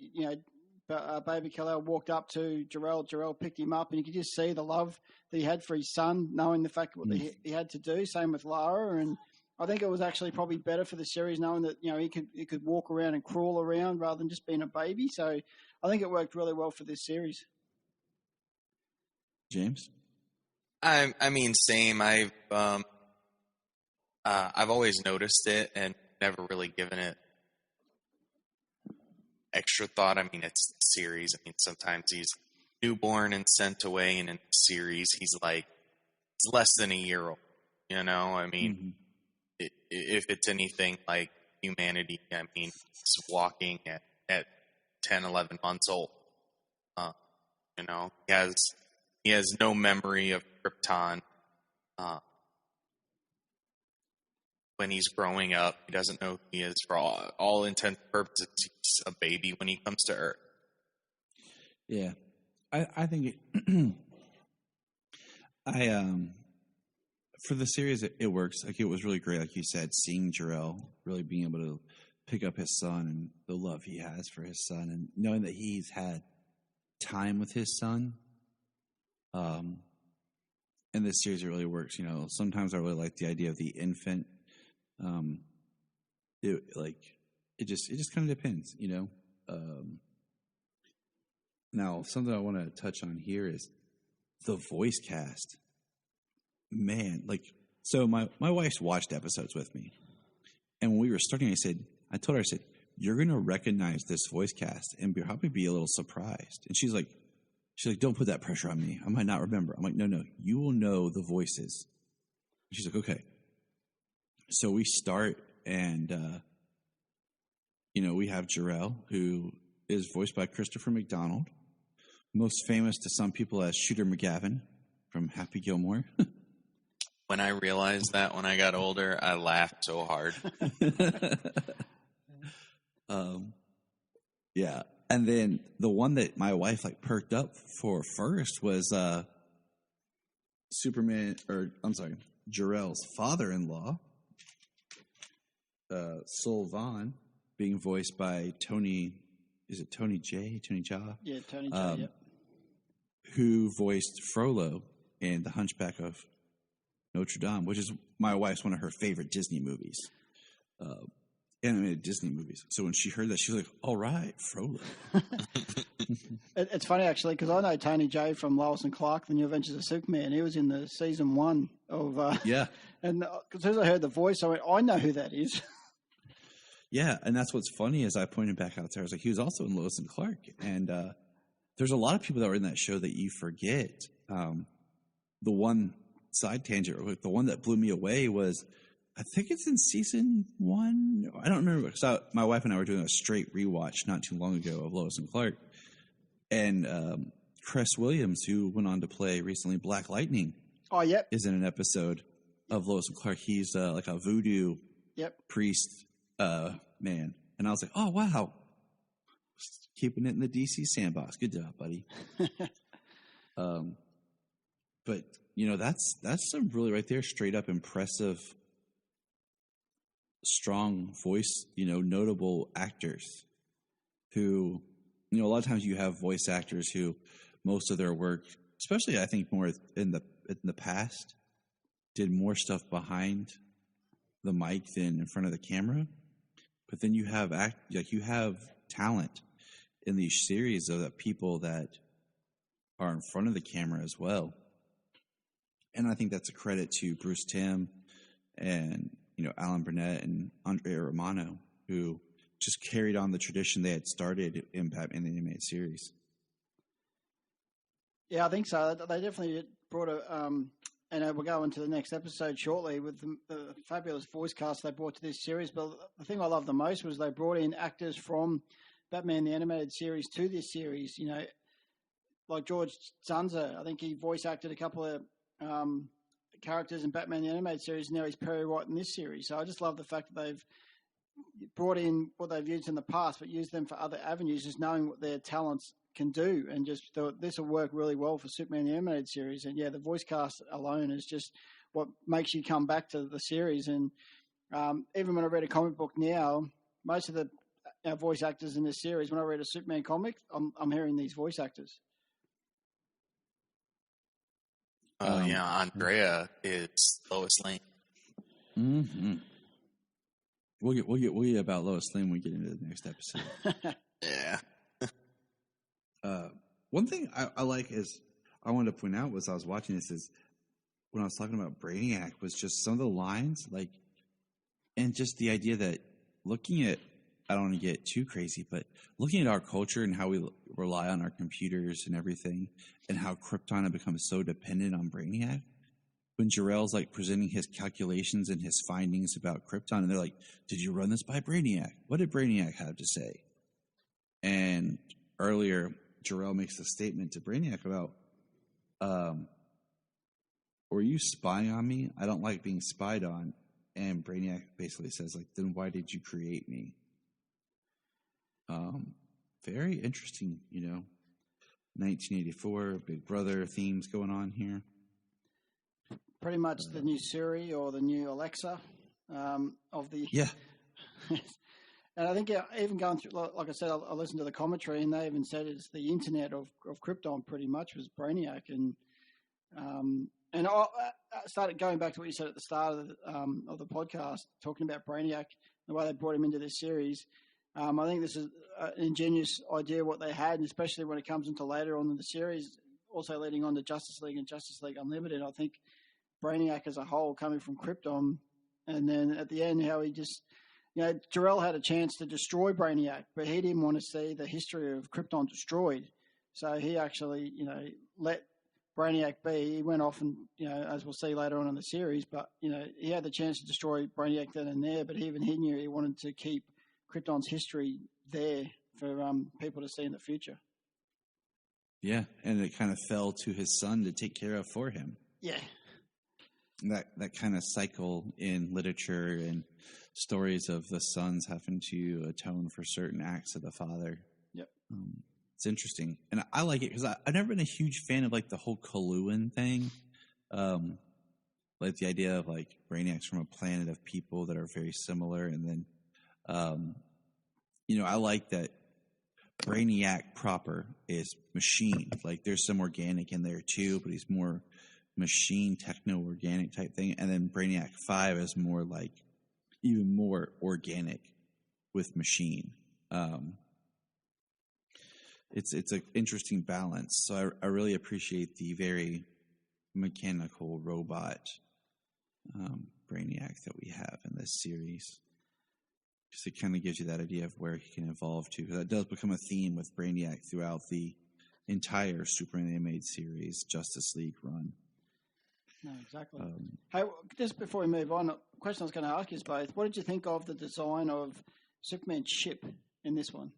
S6: baby Kal-El walked up to Jor-El. Jor-El picked him up, and you could just see the love that he had for his son, knowing the fact what he had to do. Same with Lara, and I think it was actually probably better for the series knowing that he could walk around and crawl around rather than just being a baby. So I think it worked really well for this series.
S4: James,
S5: I mean, same. I've always noticed it and never really given it extra thought. I mean, it's series. I mean, sometimes he's newborn and sent away, and in the series he's less than a year old. I mean, if it's anything like humanity, I mean, he's walking at 10, 11 months old. He has no memory of Krypton. when he's growing up. He doesn't know who he is for all intents and purposes. He's a baby when he comes to Earth.
S4: Yeah, I think for the series it works. Like, it was really great, like you said, seeing Jor-El really being able to pick up his son and the love he has for his son, and knowing that he's had time with his son. In this series, it really works. You know, sometimes I really like the idea of the infant. It just kind of depends, you know. Now, something I want to touch on here is the voice cast. Man, like, so my wife's watched episodes with me, and when we were starting, I told her, you're going to recognize this voice cast and probably be a little surprised. And she's like, don't put that pressure on me. I might not remember. I'm like, no, you will know the voices. She's like, okay. So we start, and, we have Jor-El, who is voiced by Christopher McDonald, most famous to some people as Shooter McGavin from Happy Gilmore.
S5: When I realized that when I got older, I laughed so hard.
S4: Yeah. And then the one that my wife perked up for first was Jor-El's father-in-law, Sol Vaughn, being voiced by Tony. Is it Tony J? Tony Jaa?
S6: Yeah, Tony Jaa. Yep.
S4: Who voiced Frollo in The Hunchback of Notre Dame, which is my wife's one of her favorite Disney movies. Animated Disney movies. So when she heard that, she was like, all right, Frollo.
S6: It's funny, actually, because I know Tony J from Lois and Clark, The New Adventures of Superman. He was in the season 1 of...
S4: yeah.
S6: And as soon as I heard the voice, I went, I know who that is.
S4: Yeah, and that's what's funny is I pointed back out there. I was like, he was also in Lois and Clark. And there's a lot of people that were in that show that you forget. The one side tangent, the one that blew me away was... I think it's in season 1. I don't remember. So my wife and I were doing a straight rewatch not too long ago of Lois and Clark. And Chris Williams, who went on to play recently Black Lightning, is in an episode of Lois and Clark. He's like a voodoo priest man. And I was like, oh, wow. Keeping it in the DC sandbox. Good job, buddy. But, that's some really right there straight up impressive strong voice, notable actors who, a lot of times you have voice actors who most of their work, especially I think more in the past, did more stuff behind the mic than in front of the camera. But then you have you have talent in these series of the people that are in front of the camera as well. And I think that's a credit to Bruce Timm and Alan Burnett and Andrea Romano, who just carried on the tradition they had started in Batman the Animated Series.
S6: Yeah, I think so. They definitely brought and we'll go into the next episode shortly with the fabulous voice cast they brought to this series. But the thing I loved the most was they brought in actors from Batman the Animated Series to this series. Like George Zanza, I think he voice acted a couple of characters in Batman the Animated Series, and now he's Perry White in this series. So I just love the fact that they've brought in what they've used in the past, but used them for other avenues, just knowing what their talents can do, and just thought this will work really well for Superman the Animated Series. And yeah, the voice cast alone is just what makes you come back to the series. And even when I read a comic book now, most of the voice actors in this series, when I read a Superman comic, I'm hearing these voice actors.
S5: Andrea is Lois Lane.
S4: Mm-hmm. We'll get about Lois Lane when we get into the next episode.
S5: Yeah.
S4: One thing I like is I wanted to point out was I was watching this is when I was talking about Brainiac was just some of the lines and just the idea that looking at, I don't want to get too crazy, but looking at our culture and how we rely on our computers and everything, and how Krypton had become so dependent on Brainiac. When Jor-El's presenting his calculations and his findings about Krypton, and they're like, "Did you run this by Brainiac? What did Brainiac have to say?" And earlier, Jor-El makes a statement to Brainiac about, "Were you spying on me? I don't like being spied on." and Brainiac basically says, like, then why did you create me? Very interesting, 1984, Big Brother themes going on here.
S6: Pretty much the new Siri or the new Alexa of the...
S4: Yeah.
S6: And I think even going through, like I said, I listened to the commentary, and they even said it's the internet of Krypton pretty much was Brainiac. And I started going back to what you said at the start of the podcast, talking about Brainiac, the way they brought him into this series. I think this is an ingenious idea what they had, and especially when it comes into later on in the series, also leading on to Justice League and Justice League Unlimited. I think Brainiac as a whole coming from Krypton, and then at the end how he just, Jor-El had a chance to destroy Brainiac, but he didn't want to see the history of Krypton destroyed. So he actually, let Brainiac be. He went off and, as we'll see later on in the series, but, he had the chance to destroy Brainiac then and there, but even he knew he wanted to keep Krypton's history there for people to see in the future.
S4: Yeah, and it kind of fell to his son to take care of for him.
S6: Yeah.
S4: That kind of cycle in literature and stories of the sons having to atone for certain acts of the father.
S6: Yep.
S4: It's interesting. And I like it because I've never been a huge fan of, like, the whole Coluan thing. Like the idea of, like, Brainiac's from a planet of people that are very similar. And then, I like that Brainiac proper is machine. Like, there's some organic in there too, but he's more machine, techno-organic type thing. And then Brainiac 5 is more like even more organic with machine. It's an interesting balance. So I really appreciate the very mechanical robot Brainiac that we have in this series. Because it kind of gives you that idea of where he can evolve to. Because that does become a theme with Brainiac throughout the entire Superman animated series Justice League run.
S6: No, exactly. Hey, just before we move on, a question I was going to ask you both: what did you think of the design of Superman's ship in this one?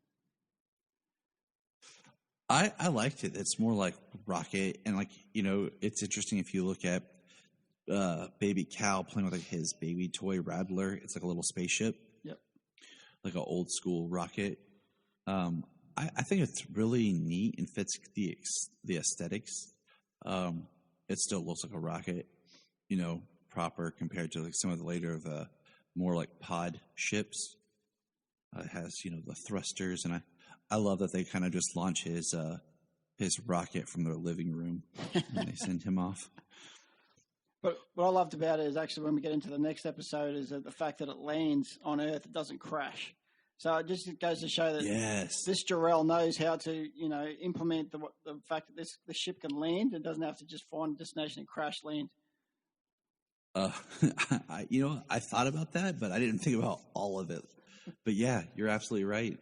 S4: I liked it. It's more like Rocket, and it's interesting if you look at Baby Cal playing with, like, his baby toy Rattler. It's like a little spaceship.
S6: Yep.
S4: Like an old school rocket. I think it's really neat and fits the aesthetics. It still looks like a rocket, proper compared to, like, some of the later more like pod ships. It has, the thrusters, and I love that they kind of just launch his rocket from their living room and they send him off.
S6: But what I loved about it is actually when we get into the next episode is the fact that it lands on Earth, it doesn't crash. So it just goes to show that this Jor-El knows how to, implement the fact that the ship can land. It doesn't have to just find a destination and crash land.
S4: I thought about that, but I didn't think about all of it. But yeah, you're absolutely right.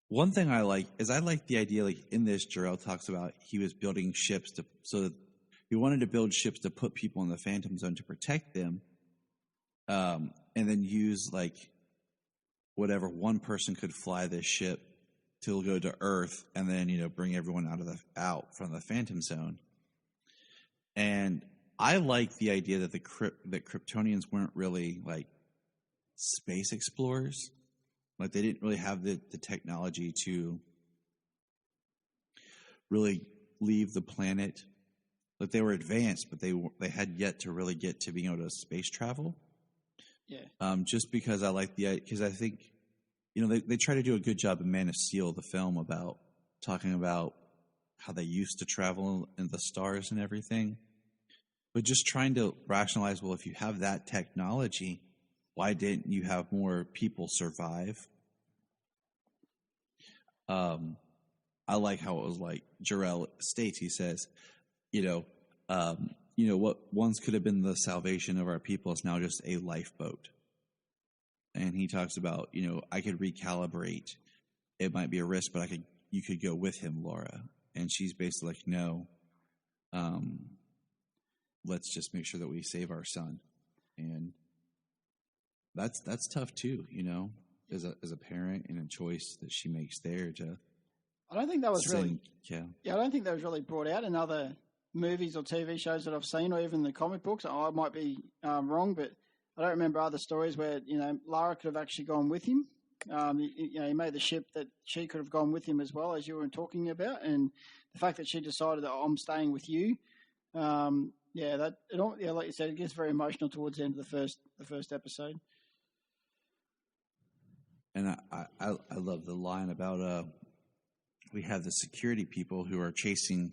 S4: One thing I like is the idea, like, in this, Jor-El talks about he was building ships so that he wanted to build ships to put people in the Phantom Zone to protect them, and then use, like, whatever one person could fly this ship to go to Earth, and then bring everyone out from the Phantom Zone. And I like the idea that that Kryptonians weren't really, like, space explorers. Like, they didn't really have the technology to really leave the planet. Like, they were advanced, but they had yet to really get to being able to space travel.
S6: Yeah.
S4: Just because because I think, they try to do a good job in Man of Steel, the film, about talking about how they used to travel in the stars and everything. But just trying to rationalize, well, if you have that technology, why didn't you have more people survive? I like how it was like Jor-El states, he says, what once could have been the salvation of our people is now just a lifeboat. And he talks about, I could recalibrate. It might be a risk, but you could go with him, Laura. And she's basically like, no, let's just make sure that we save our son. And that's tough too, as a parent, and a choice that she makes there to.
S6: I don't think that was really.
S4: Yeah.
S6: Yeah, I don't think that was really brought out in other movies or TV shows that I've seen, or even the comic books. I might be wrong, but I don't remember other stories where Lara could have actually gone with him. He made the ship that she could have gone with him as well, as you were talking about, and the fact that she decided that I'm staying with you. Like you said, it gets very emotional towards the end of the first episode.
S4: And I love the line about we have the security people who are chasing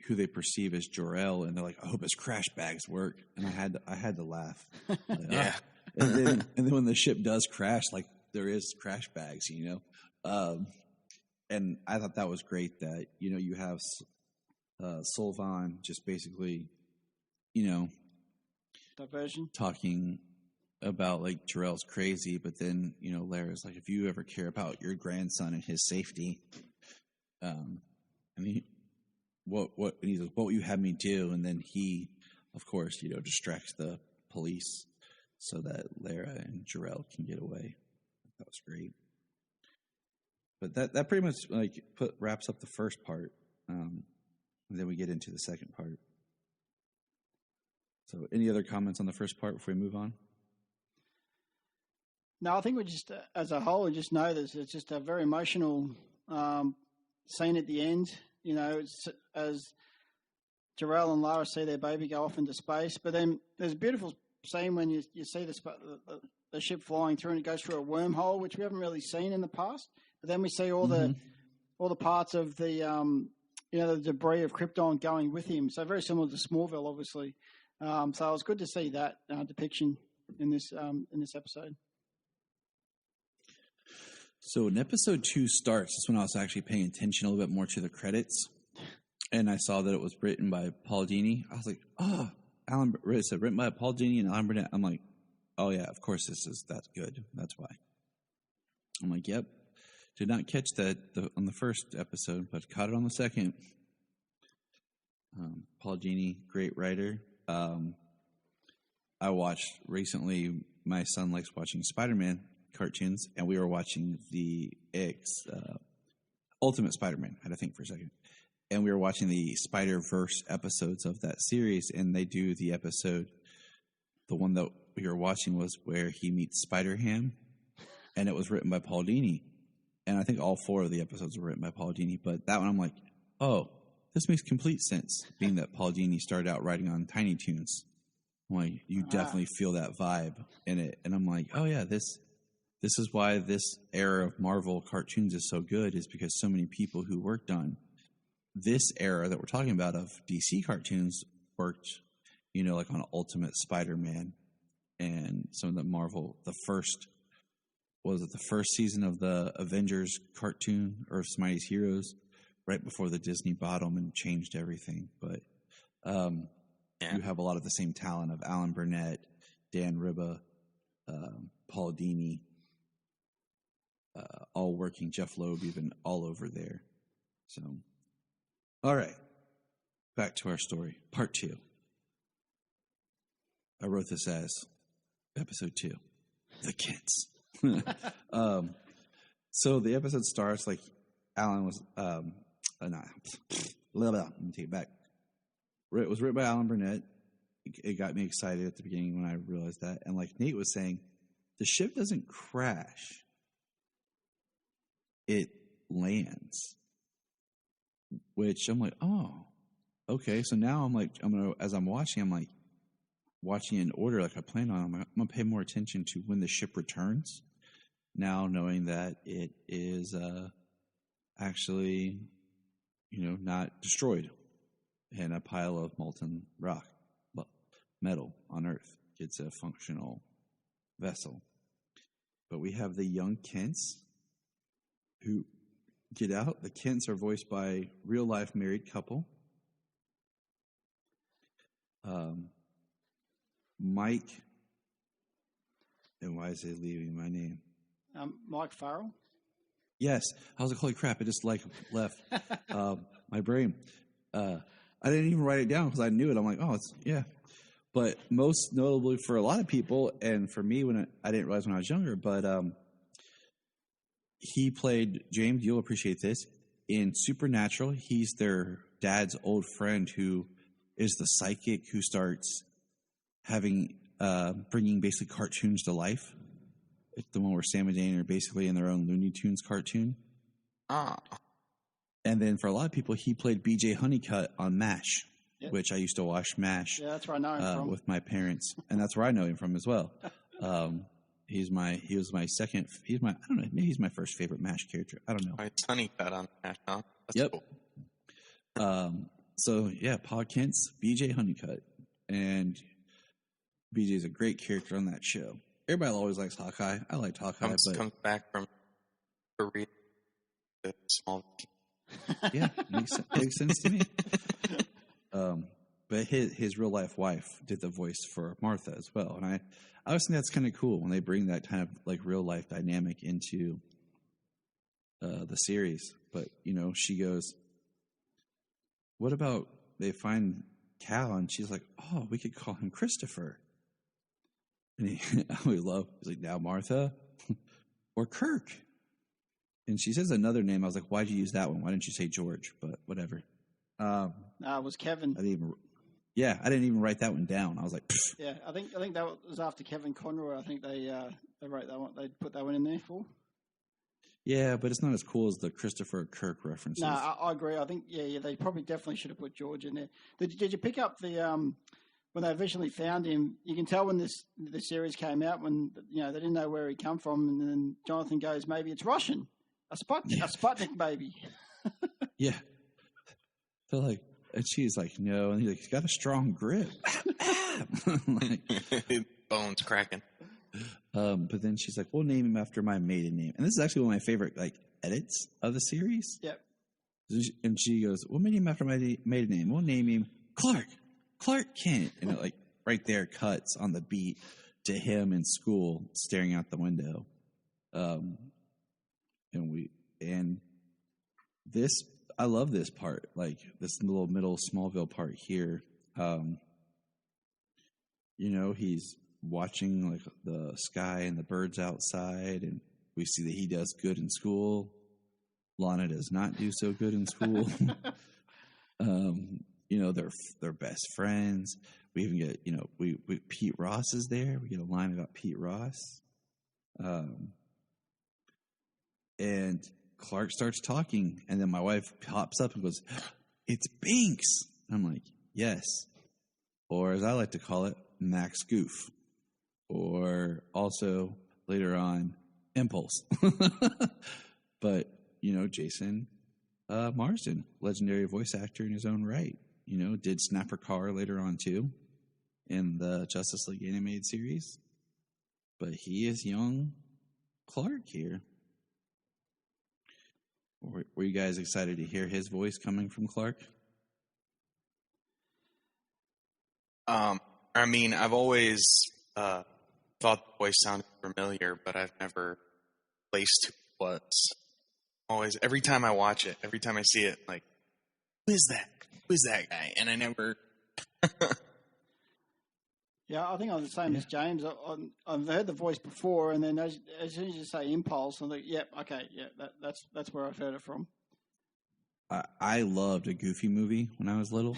S4: who they perceive as Jor-El, and they're like, I hope his crash bags work. And I had to laugh. Like,
S5: Yeah.
S4: And then when the ship does crash, like there is crash bags, and I thought that was great that, you have Sylvan just basically,
S6: Diversion.
S4: talking about like Jor-El's crazy, but then, Lara's like, if you ever care about your grandson and his safety, and he, and he's like, what will you have me do? And then he, of course, distracts the police so that Lara and Jor-El can get away. That was great. But that pretty much like wraps up the first part. And then we get into the second part. So any other comments on the first part before we move on?
S6: No, I think we just, as a whole, we just know this. It's just a very emotional scene at the end. It's as Jor-El and Lara see their baby go off into space. But then there's a beautiful scene when you see the ship flying through, and it goes through a wormhole, which we haven't really seen in the past. But then we see all the parts of the the debris of Krypton going with him. So very similar to Smallville, obviously. So it was good to see that depiction in this episode.
S4: So when episode 2 starts, that's when I was actually paying attention a little bit more to the credits, and I saw that it was written by Paul Dini. I was like, oh, it said written by Paul Dini and Alan Burnett. I'm like, oh yeah, of course that's good. That's why. I'm like, yep. Did not catch that on the first episode, but caught it on the second. Paul Dini, great writer. I watched recently, my son likes watching Spider-Man cartoons, and we were watching the Ultimate Spider-Man, I had to think for a second. And we were watching the Spider-Verse episodes of that series, and they do the episode, the one that we were watching was where he meets Spider-Ham, and it was written by Paul Dini. And I think all 4 of the episodes were written by Paul Dini, but that one I'm like, oh, this makes complete sense, being that Paul Dini started out writing on Tiny Toons. I'm like, you definitely feel that vibe in it. And I'm like, oh yeah, this is why this era of Marvel cartoons is so good, is because so many people who worked on this era that we're talking about of DC cartoons worked, like on Ultimate Spider-Man and some of the Marvel, the first season of the Avengers cartoon, Earth's Mightiest Heroes, right before the Disney bought them and changed everything. But you have a lot of the same talent of Alan Burnett, Dan Riba, Paul Dini, all working, Jeff Loeb even all over there. So, all right, back to our story, part 2. I wrote this as episode 2, the Kents. So the episode starts like Alan was, let me take it back. It was written by Alan Burnett. It got me excited at the beginning when I realized that. And like Nate was saying, the ship doesn't crash. It lands. Which I'm like, oh, okay. So now I'm like, as I'm watching, I'm like watching in order like I planned on. I'm going to pay more attention to when the ship returns. Now knowing that it is actually, not destroyed in a pile of molten rock, but metal on Earth. It's a functional vessel. But we have the young Kents who get out. The Kents are voiced by real-life married couple. Mike, and why is it leaving my name?
S6: Mike Farrell.
S4: Yes. I was like, holy crap, it just left my brain. I didn't even write it down because I knew it. I'm like, oh, yeah. But most notably for a lot of people, and for me, when I didn't realize when I was younger, but he played, James, you'll appreciate this, in Supernatural. He's their dad's old friend who is the psychic who starts having bringing basically cartoons to life. It's the one where Sam and Dan are basically in their own Looney Tunes cartoon.
S5: Ah.
S4: And then for a lot of people, he played B.J. Honeycutt on MASH, which I used to watch MASH.
S6: Yeah, that's where I know him from.
S4: With my parents, and that's where I know him from as well. He was my second. I don't know. Maybe he's my first favorite MASH character. I don't know.
S5: It's Honeycutt on MASH, huh? That's
S4: Yep.
S5: Cool.
S4: So yeah, Pa Kent's B.J. Honeycutt, and B.J.'s a great character on that show. Everybody always likes Hawkeye. I liked Hawkeye,
S5: Comes back from Korea to small.
S4: Yeah, makes sense to me. But his real life wife did the voice for Martha as well, and I always think that's kind of cool when they bring that kind of like real life dynamic into the series. But she goes, "What about they find Cal?" And she's like, "Oh, we could call him Christopher." And he's like, "Now Martha or Kirk?" And she says another name. I was like, "Why'd you use that one? Why didn't you say George?" But whatever.
S6: No, it was Kevin.
S4: I didn't even write that one down. I was like, pfft.
S6: Yeah, I think that was after Kevin Conroy. I think they wrote that one. They put that one in there for. Yeah,
S4: but it's not as cool as the Christopher Kirk references.
S6: No, I agree. I think they probably definitely should have put George in there. Did you pick up the when they originally found him? You can tell when the series came out when they didn't know where he come from, and then Jonathan goes, "Maybe it's Russian, a Sputnik baby."
S4: Yeah. So like, and she's like, "No," and he's got a strong grip.
S5: Bones cracking.
S4: But then she's like, "We'll name him after my maiden name," and this is actually one of my favorite edits of the series.
S6: Yep.
S4: And she goes, "We'll name him after my maiden name. We'll name him Clark Kent," and it right there cuts on the beat to him in school staring out the window. And this. I love this part, like this little middle Smallville part here. He's watching like the sky and the birds outside, and we see that he does good in school. Lana does not do so good in school. They're best friends. We even get, we Pete Ross is there. We get a line about Pete Ross. And Clark starts talking, and then my wife pops up and goes, "It's Binks." I'm like, "Yes." Or as I like to call it, Max Goof. Or also later on, Impulse. But, Jason Marsden, legendary voice actor in his own right, did Snapper Carr later on too in the Justice League animated series. But he is young Clark here. Were you guys excited to hear his voice coming from Clark?
S5: I've always thought the voice sounded familiar, but I've never placed who it was. Always, every time I watch it, every time I see it, like, who is that? Who is that guy? And I never.
S6: Yeah, I think I'm the same as James. I've heard the voice before, and then as soon as you say Impulse, I'm like, "Yep, okay, yeah, that's where I've heard it from."
S4: I loved a Goofy movie when I was little.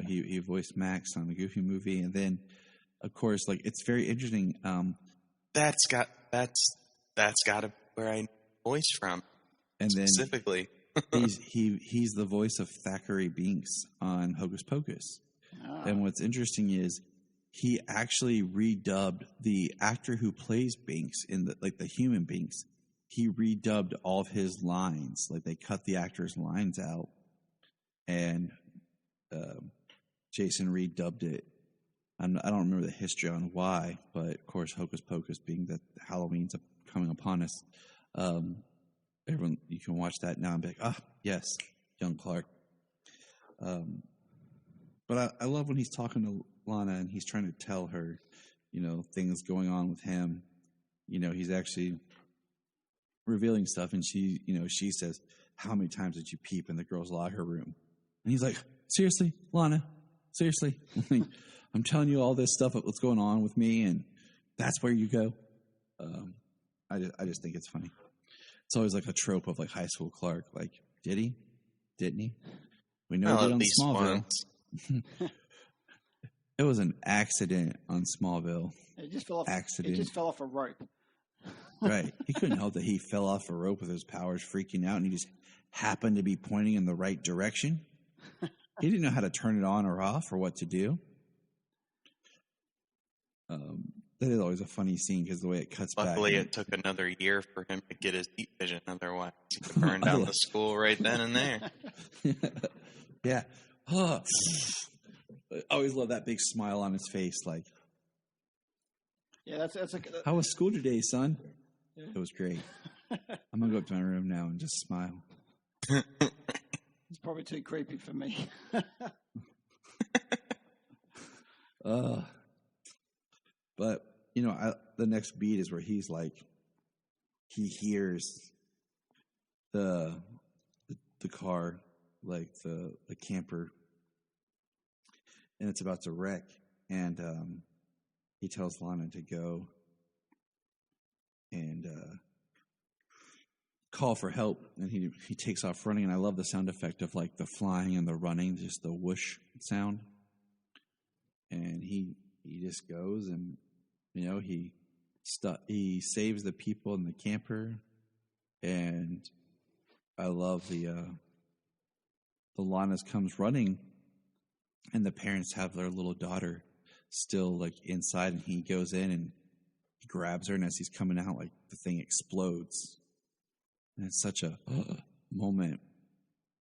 S4: He voiced Max on the Goofy movie, and then, of course, it's very interesting.
S5: That's got to be where I know the voice from,
S4: and
S5: specifically.
S4: Then he's the voice of Thackeray Binks on Hocus Pocus, and what's interesting is he actually redubbed the actor who plays Binks in the human Binks. He redubbed all of his lines. Like, they cut the actor's lines out, and Jason redubbed it. I don't remember the history on why, but of course, Hocus Pocus being that Halloween's coming upon us, everyone, you can watch that now and be like, yes, young Clark. But I love when he's talking to Lana and he's trying to tell her, things going on with him. He's actually revealing stuff, and she says, "How many times did you peep in the girls' locker room?" And he's like, "Seriously, Lana? Seriously? I'm telling you all this stuff, what's going on with me, and that's where you go." I just think it's funny. It's always like a trope of high school Clark. Like, did he? Didn't he? We know
S5: Well,
S4: he did
S5: at
S4: on
S5: least
S4: Smallville.
S5: once.
S4: It was an accident on Smallville.
S6: It just fell off.
S4: Accident.
S6: It just fell off a rope.
S4: Right. He couldn't help that he fell off a rope with his powers freaking out, and he just happened to be pointing in the right direction. He didn't know how to turn it on or off or what to do. That is always a funny scene because the way it cuts back.
S5: Luckily, it took another year for him to get his heat vision. Otherwise, he could burn down the school right then and there.
S4: Yeah. Oh. I always love that big smile on his face. Like,
S6: Yeah,
S4: how was school today, son? Yeah. It was great. I'm going to go up to my room now and just smile.
S6: It's probably too creepy for me.
S4: But, you know, the next beat is where he's like, he hears the car, like the camper, and it's about to wreck. And he tells Lana to go and call for help. And he takes off running. And I love the sound effect of like the flying and the running, just the whoosh sound. And he just goes and, you know, he saves the people in the camper. And I love the Lana's comes running, and the parents have their little daughter still like inside, and he goes in and he grabs her, and as he's coming out, like the thing explodes. And it's such a moment.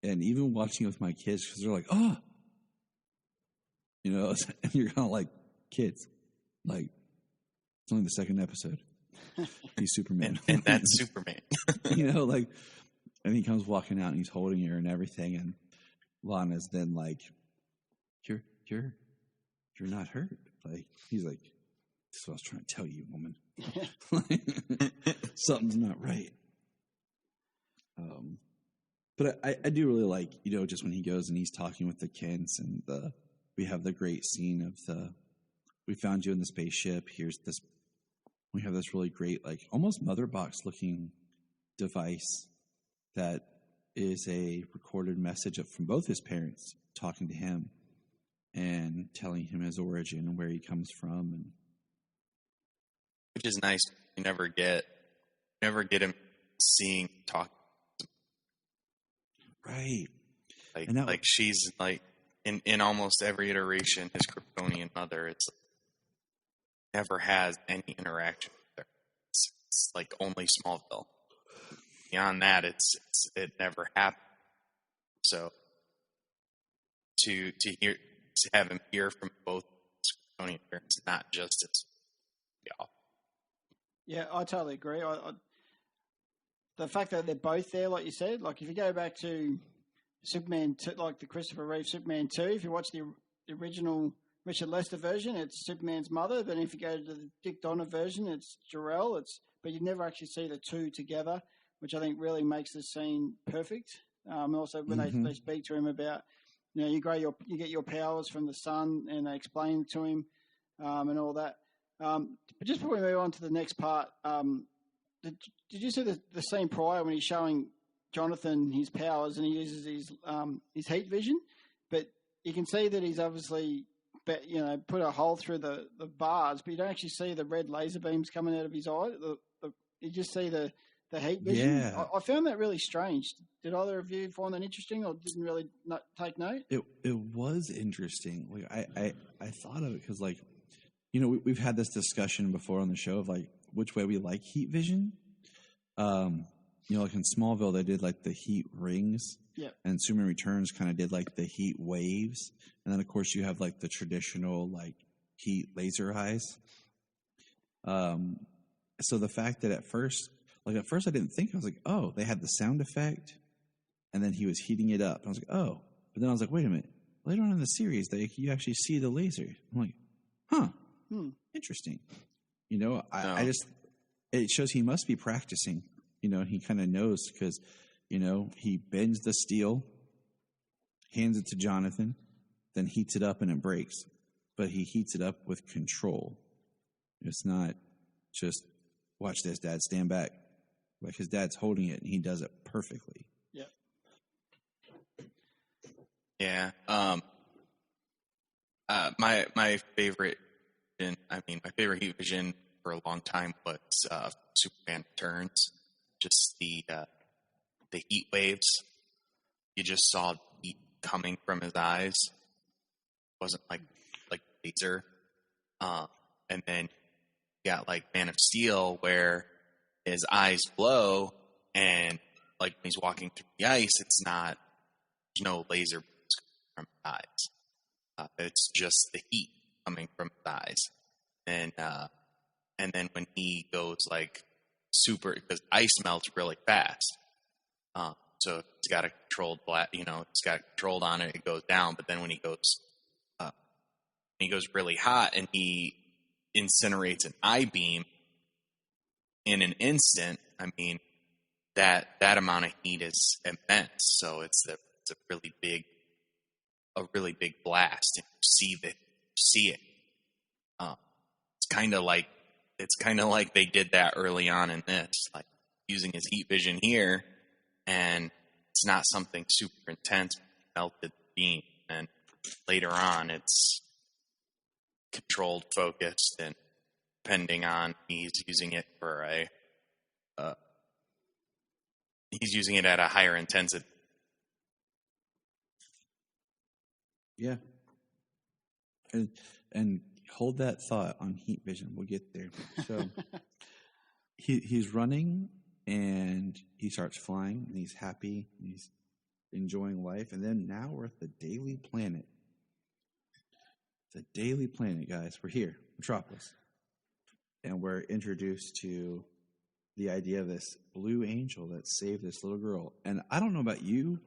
S4: And even watching it with my kids, because they're like, oh, you know, and you're kind of like, kids, like, it's only the second episode. He's Superman.
S5: and that's Superman.
S4: You know, like, and he comes walking out and he's holding her and everything. And Lana's then like, you're not hurt. Like, he's like, this is what I was trying to tell you, woman. Something's not right. But I do really like, you know, just when he goes and he's talking with the Kents, and we have the great scene of we found you in the spaceship. Here's this, we have this really great, like almost mother box looking device that is a recorded message from both his parents talking to him and telling him his origin and where he comes from. And
S5: which is nice. You never get him seeing, talking.
S4: Right.
S5: Like she's like in almost every iteration, his Kryptonian mother, it's never has any interaction with her. It's like only Smallville. Beyond that, it never happened. So to have him hear from both his Kryptonian parents, not just his,
S6: Yeah, I totally agree. The fact that they're both there, like you said, like if you go back to Superman 2, like the Christopher Reeve Superman 2, if you watch the original Richard Lester version, it's Superman's mother. But if you go to the Dick Donner version, it's Jor-El. But you never actually see the two together, which I think really makes the scene perfect. And also when they speak to him about, you know, you get your powers from the sun, and they explain to him and all that. But just before we move on to the next part, did you see the scene prior when he's showing Jonathan his powers and he uses his heat vision? But you can see that he's obviously, you know, put a hole through the bars, but you don't actually see the red laser beams coming out of his eye. You just see the heat vision.
S4: Yeah.
S6: I found that really strange. Did either of you find that interesting, or didn't really take note? It
S4: was interesting. Like I thought of it because, like, you know, we've had this discussion before on the show of like which way we like heat vision. You know, like in Smallville, they did like the heat rings.
S6: Yeah. And
S4: Superman Returns kind of did like the heat waves. And then, of course, you have like the traditional like heat laser eyes. So the fact that at first I didn't think, I was like, oh, they had the sound effect and then he was heating it up. I was like, oh, but then I was like, wait a minute. Later on in the series, you actually see the laser. I'm like, huh, interesting. You know, it shows he must be practicing. You know, he kind of knows because, you know, he bends the steel, hands it to Jonathan, then heats it up and it breaks. But he heats it up with control. It's not just, watch this, Dad, stand back. Like his dad's holding it and he does it perfectly.
S6: Yeah.
S5: Yeah. My favorite vision, my favorite Heat vision for a long time was Superman Returns. Just the heat waves. You just saw heat coming from his eyes. It wasn't like laser. And then you got like Man of Steel where his eyes glow, and like when he's walking through the ice, there's no laser from his eyes. It's just the heat coming from his eyes. And then when he goes like super, because ice melts really fast. So it's got a controlled it's got controlled on it. It goes down, but then when he goes really hot and he incinerates an I-beam in an instant, that amount of heat is immense. So it's a really big blast. And you see it. It's kind of like they did that early on in this, like using his heat vision here, and it's not something super intense. Melted the beam, and later on it's controlled, focused, and depending on he's using it at a higher intensity.
S4: Yeah. And hold that thought on heat vision. We'll get there. So he's running and he starts flying and he's happy and he's enjoying life. And then now we're at the Daily Planet. The Daily Planet, guys. We're here, Metropolis. And we're introduced to the idea of this blue angel that saved this little girl. And I don't know about you.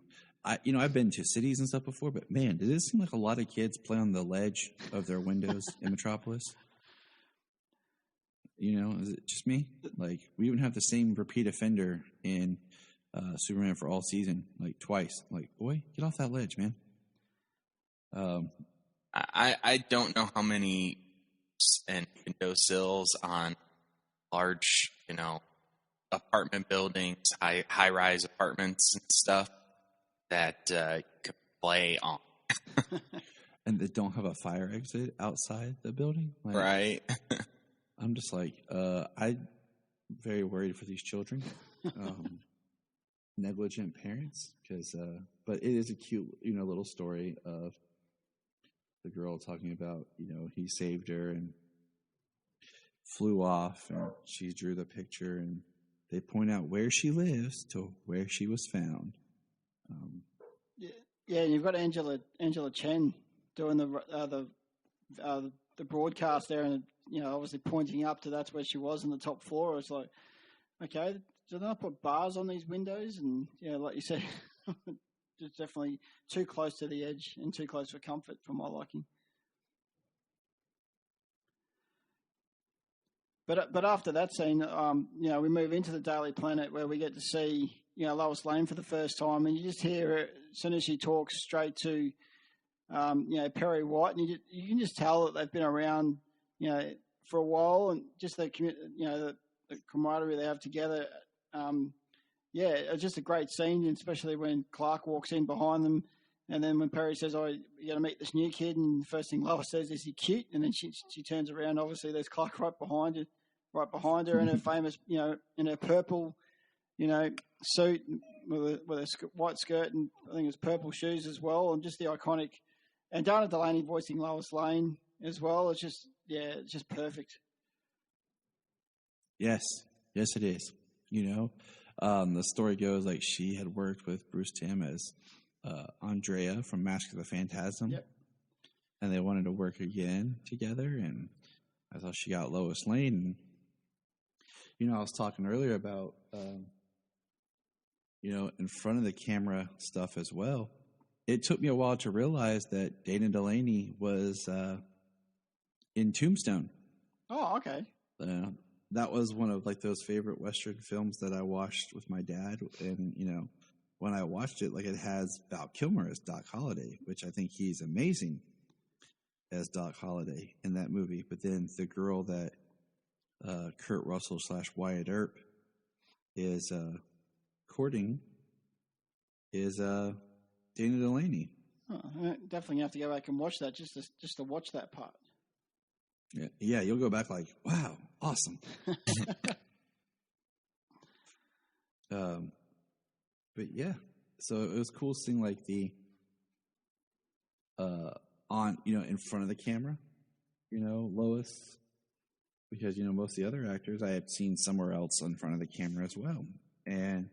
S4: I've been to cities and stuff before, but man, does it seem like a lot of kids play on the ledge of their windows in Metropolis? Is it just me? Like, we even have the same repeat offender in Superman for All Season, like twice. Like, boy, get off that ledge, man.
S5: I don't know how many windowsills on large, apartment buildings, high-rise apartments and stuff that you could play on.
S4: And they don't have a fire exit outside the building? Like,
S5: right.
S4: I'm just like, I'm very worried for these children. Negligent parents, but it is a cute, little story of the girl talking about, he saved her and flew off, and she drew the picture, and they point out where she lives to where she was found.
S6: Yeah, and you've got Angela Chen doing the broadcast there, and obviously pointing up to that's where she was on the top floor. It's like, okay, did they not put bars on these windows? And like you said, it's definitely too close to the edge and too close for comfort for my liking. But after that scene, we move into the Daily Planet where we get to see Lois Lane for the first time, and you just hear her as soon as she talks straight to Perry White, and you can just tell that they've been around for a while, and just the camaraderie they have together. It's just a great scene, especially when Clark walks in behind them. And then when Perry says, "Oh, you got to meet this new kid," and the first thing Lois says is, "He cute?" And then she turns around. Obviously, there's Clark right behind her in her famous, in her purple, suit with a white skirt, and I think it's purple shoes as well, and just the iconic. And Dana Delaney voicing Lois Lane as well. It's just perfect.
S4: Yes, it is. The story goes like she had worked with Bruce Timm as Andrea from Mask of the Phantasm.
S6: Yep.
S4: And they wanted to work again together, and I thought she got Lois Lane. And, I was talking earlier about, in front of the camera stuff as well. It took me a while to realize that Dana Delaney was in Tombstone.
S6: Oh, okay.
S4: That was one of like those favorite Western films that I watched with my dad, and when I watched it, like, it has Val Kilmer as Doc Holliday, which I think he's amazing as Doc Holliday in that movie. But then the girl that Kurt Russell / Wyatt Earp is courting is Dana Delaney.
S6: Definitely have to go back and watch that just to watch that part.
S4: Yeah, you'll go back like, wow, awesome. But yeah, so it was cool seeing like the on in front of the camera, Lois, because most of the other actors I had seen somewhere else in front of the camera as well, and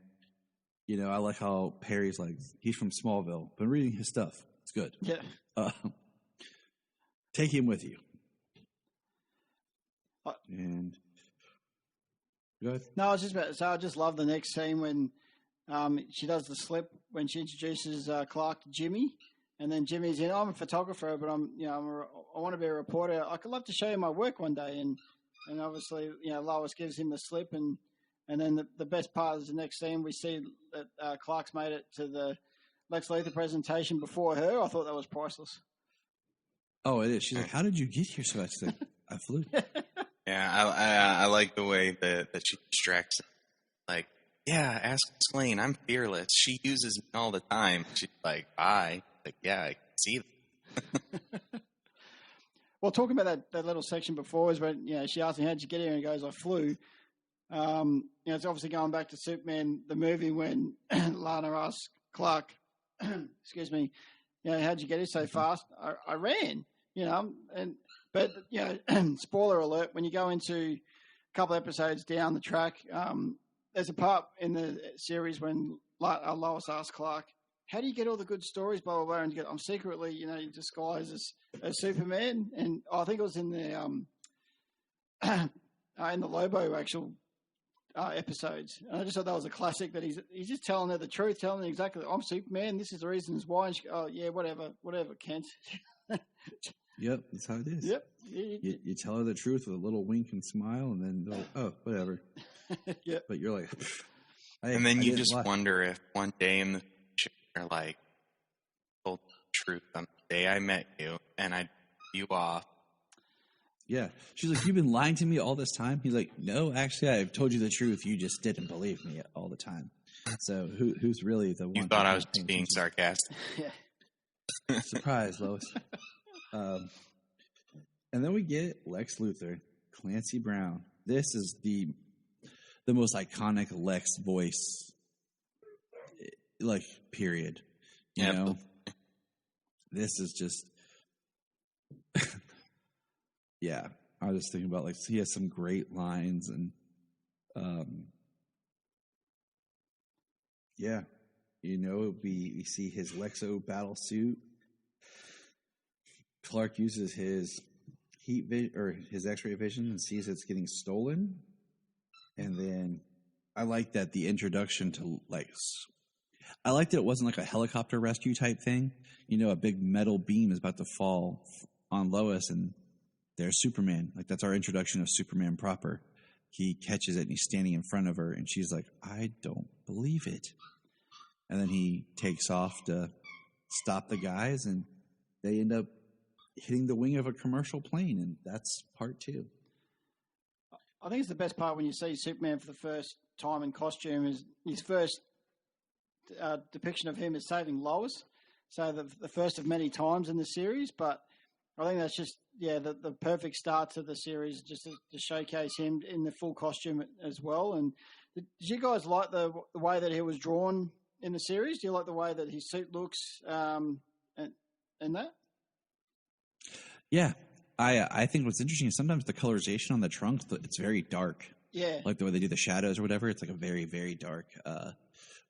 S4: I like how Perry's like he's from Smallville, been reading his stuff. It's good.
S6: Yeah.
S4: Take him with you. And go ahead.
S6: No, I was just about to say, I just love the next scene when she does the slip when she introduces Clark to Jimmy, and then Jimmy's in. I'm a photographer, but I want to be a reporter. I could love to show you my work one day, and obviously Lois gives him the slip, and then the best part is the next scene we see that Clark's made it to the Lex Luthor presentation before her. I thought that was priceless.
S4: Oh, it is. She's like, "How did you get here?" So I said, "I flew."
S5: Yeah, I like the way that she distracts him. Like, yeah, ask Slane. I'm fearless. She uses me all the time. She's like, bye. Like, yeah, I can see that.
S6: Well, talking about that little section before is when she asked him, "How'd you get here?" And he goes, "I flew." It's obviously going back to Superman the movie when Lana asks Clark, "Excuse me, how'd you get here so fast?" I ran. But spoiler alert, when you go into a couple episodes down the track, there's a part in the series when Lois asks Clark, "How do you get all the good stories, blah, blah, blah?" And you go, "I'm secretly, disguised as Superman." And I think it was in the Lobo actual episodes. And I just thought that was a classic, that he's just telling her the truth, telling her exactly, "I'm Superman, this is the reasons why." And she goes, "Oh, yeah, whatever, Kent."
S4: Yep, that's how it is.
S6: Yep.
S4: You tell her the truth with a little wink and smile, and then they're like, "Oh, whatever."
S6: Yep.
S4: But you're like,
S5: and then you just wonder if one day in the future, you're like, told the truth on the day I met you, and I you off.
S4: Yeah. She's like, "You've been lying to me all this time?" He's like, "No, actually, I've told you the truth. You just didn't believe me all the time." So who's really the one?
S5: You thought I was being sarcastic.
S6: Yeah.
S4: Surprise, Lois. And then we get Lex Luthor, Clancy Brown. This is the most iconic Lex voice, like, period. You know? This is just... yeah, I was just thinking about, like, he has some great lines, and yeah, we see his Lexo battle suit. Clark uses his his X-ray vision and sees it's getting stolen. And then I like that the introduction to I liked that it wasn't like a helicopter rescue type thing. A big metal beam is about to fall on Lois, and there's Superman. Like, that's our introduction of Superman proper. He catches it and he's standing in front of her, and she's like, "I don't believe it." And then he takes off to stop the guys, and they end up hitting the wing of a commercial plane, and that's part 2.
S6: I think it's the best part when you see Superman for the first time in costume. Is his first depiction of him is saving Lois, so the first of many times in the series. But I think that's just the perfect start to the series, just to showcase him in the full costume as well. And did you guys like the way that he was drawn in the series? Do you like the way that his suit looks and that?
S4: Yeah, I think what's interesting is sometimes the colorization on the trunk, it's very dark.
S6: Yeah.
S4: Like the way they do the shadows or whatever, it's like a very, very dark.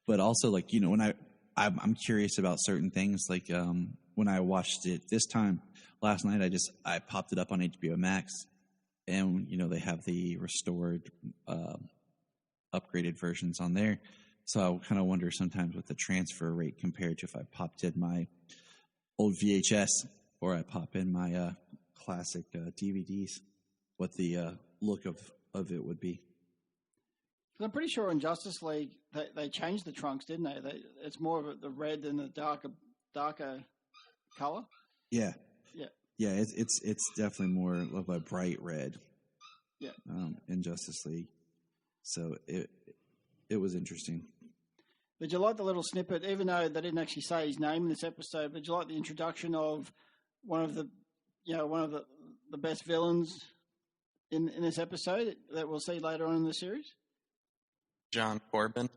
S4: But also, like, when I'm curious about certain things, like when I watched it this time, last night, I popped it up on HBO Max, and, they have the restored, upgraded versions on there. So I kind of wonder sometimes with the transfer rate compared to if I popped in my old VHS or I pop in my classic DVDs, what the look of it would be.
S6: I'm pretty sure in Justice League they changed the trunks, didn't they? It's more of the red and the darker color.
S4: Yeah.
S6: Yeah.
S4: Yeah, it's definitely more of a bright red.
S6: Yeah.
S4: In Justice League, so it was interesting.
S6: Did you like the little snippet, even though they didn't actually say his name in this episode, but did you like the introduction of one of the best villains in this episode that we'll see later on in the series?
S5: John Corbin.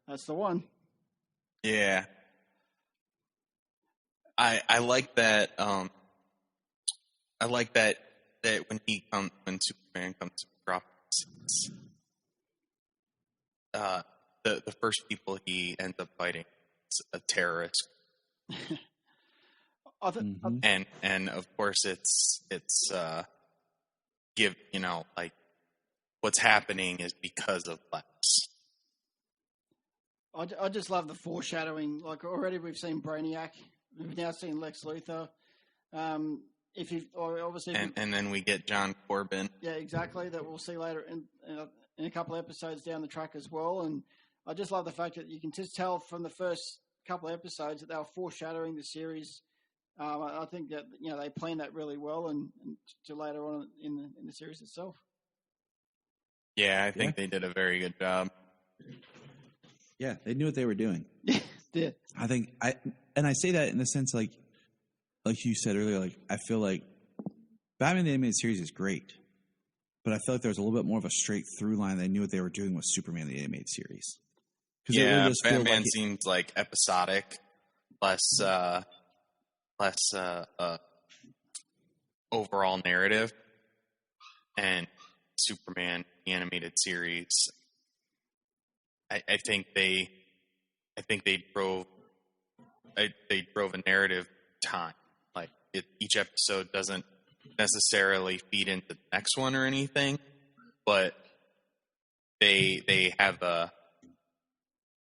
S6: That's the one.
S5: Yeah. I like that. I like that when Superman comes to Metropolis, the first people he ends up fighting is a terrorist. And of course it's what's happening is because of Lex.
S6: I just love the foreshadowing. Like already we've seen Brainiac, we've now seen Lex Luthor. And
S5: then we get John Corbin.
S6: Yeah, exactly. That we'll see later in a couple of episodes down the track as well. And I just love the fact that you can just tell from the first couple of episodes that they were foreshadowing the series. I think that they planned that really well, and to later on in the series itself.
S5: Yeah, I think they did a very good job.
S4: Yeah, they knew what they were doing.
S6: Yeah.
S4: I think I say that in the sense like you said earlier, like I feel like Batman the Animated Series is great, but I feel like there was a little bit more of a straight through line. They knew what they were doing with Superman the Animated Series.
S5: Yeah, really Batman seems like episodic, less overall narrative, and Superman the Animated Series. I think they drove a narrative time. Like each episode doesn't necessarily feed into the next one or anything, but they have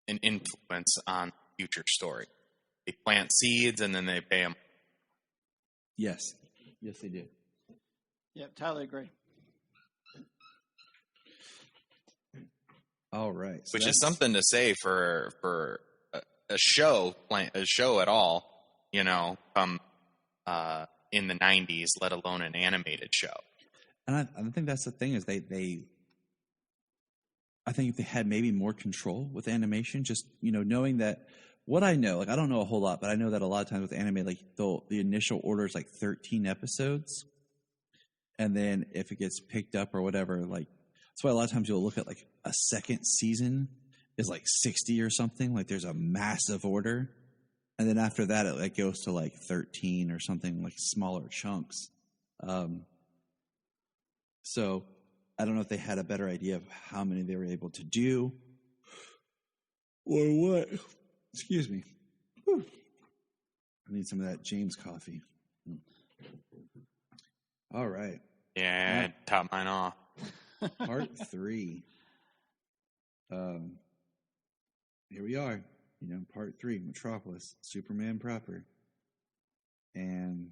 S5: an influence on the future story. They plant seeds and then they pay them.
S4: Yes, they do.
S6: Yeah, totally agree.
S4: All right,
S5: so which is something to say for a show at all, from in the 90s, let alone an animated show.
S4: And I think that's the thing is I think if they had maybe more control with animation, just knowing that what I know, like I don't know a whole lot, but I know that a lot of times with anime, like the initial order is like 13 episodes, and then if it gets picked up or whatever, like that's why a lot of times you'll look at like a second season is like 60 or something. Like there's a massive order. And then after that, it goes to like 13 or something, like smaller chunks. So I don't know if they had a better idea of how many they were able to do or what. Excuse me. Whew. I need some of that James coffee. All right.
S5: Yeah, top mine off.
S4: Part 3. Here we are. Part 3, Metropolis, Superman proper. And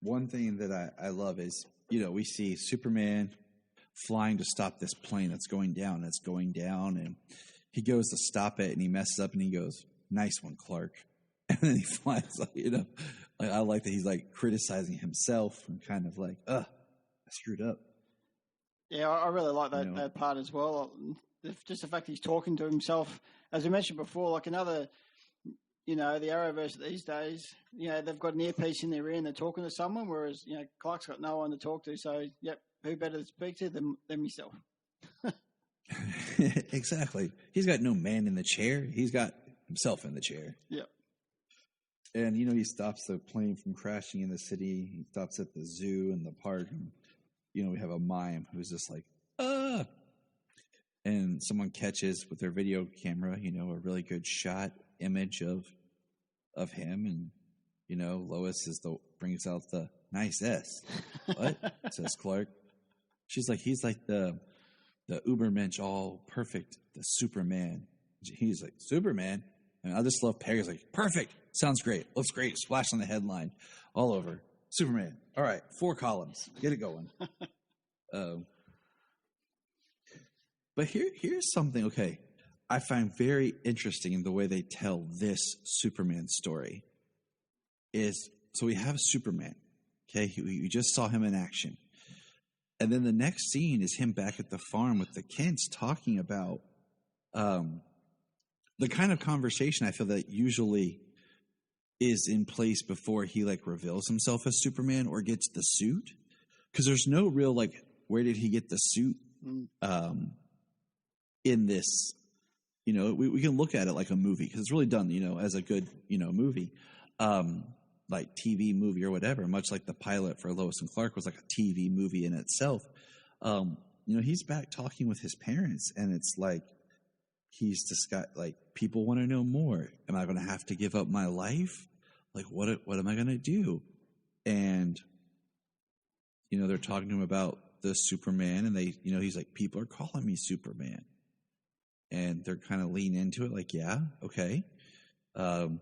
S4: one thing that I love is, we see Superman flying to stop this plane that's going down. It's going down, and he goes to stop it, and he messes up, and he goes, "Nice one, Clark." And then he flies, I like that he's like criticizing himself and kind of like, I screwed up.
S6: Yeah, I really like that part as well. Just the fact he's talking to himself, as we mentioned before, like another, the Arrowverse these days, they've got an earpiece in their ear and they're talking to someone, whereas, Clark's got no one to talk to. So, yep, who better to speak to than myself?
S4: Exactly. He's got no man in the chair. He's got himself in the chair.
S6: Yep.
S4: And, he stops the plane from crashing in the city. He stops at the zoo and the park. And, we have a mime who's just like, ah. And someone catches with their video camera, a really good shot image of him. And, Lois brings out the nice S. What? Says Clark. She's like, he's like the Ubermensch, all perfect, the Superman. He's like, Superman? And I just love Peggy's like, perfect. Sounds great. Looks great. Splash on the headline. All over. Superman. All right. 4 columns. Get it going. But here's something, okay, I find very interesting in the way they tell this Superman story is, so we have Superman, okay, we just saw him in action. And then the next scene is him back at the farm with the Kents talking about the kind of conversation I feel that usually is in place before he like reveals himself as Superman or gets the suit, because there's no real like where did he get the suit in this. We can look at it like a movie because it's really done as a good movie, like TV movie or whatever, much like the pilot for Lois and Clark was like a TV movie in itself. He's back talking with his parents, and it's like he's just got like, people want to know more. Am I going to have to give up my life? Like, what am I going to do? And, they're talking to him about the Superman, and he's like, people are calling me Superman. And they're kind of lean into it like, yeah, okay. And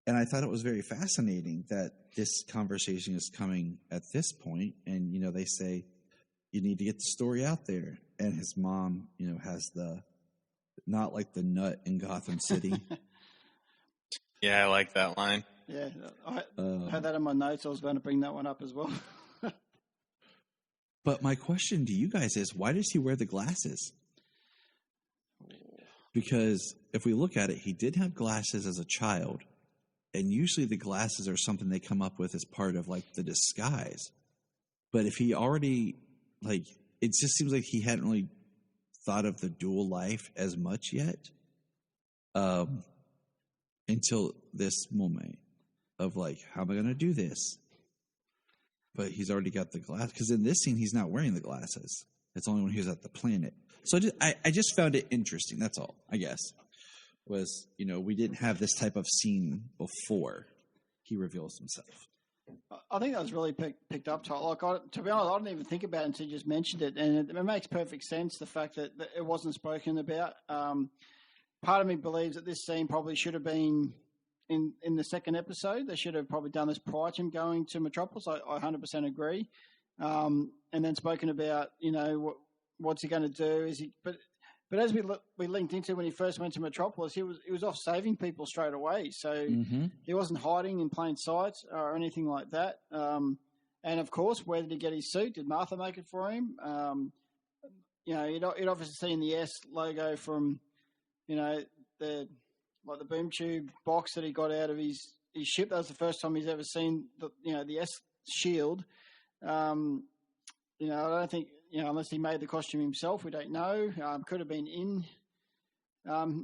S4: I thought it was very fascinating that this conversation is coming at this point. And, they say, you need to get the story out there. And his mom, has not like the nut in Gotham City.
S5: Yeah, I like that line.
S6: Yeah, I had that in my notes. I was going to bring that one up as well.
S4: But my question to you guys is, why does he wear the glasses? Because if we look at it, he did have glasses as a child. And usually the glasses are something they come up with as part of like the disguise. But if he already, like, it just seems like he hadn't really thought of the dual life as much yet. Until this moment of like, how am I going to do this? But he's already got the glass, because in this scene, he's not wearing the glasses. It's only when he was at the planet. So I just found it interesting. That's all, I guess, was, we didn't have this type of scene before he reveals himself.
S6: I think that was really picked up. To be honest, I didn't even think about it until you just mentioned it. And it makes perfect sense, the fact that it wasn't spoken about. Part of me believes that this scene probably should have been in the second episode. They should have probably done this prior to him going to Metropolis. I 100% agree. And then spoken about, what's he going to do? Is he? But as we linked into when he first went to Metropolis, he was off saving people straight away. So he wasn't hiding in plain sight or anything like that. And of course, where did he get his suit? Did Martha make it for him? You'd obviously seen the S logo from, the boom tube box that he got out of his ship. That was the first time he's ever seen the S shield. I don't think, unless he made the costume himself, we don't know. Could have been in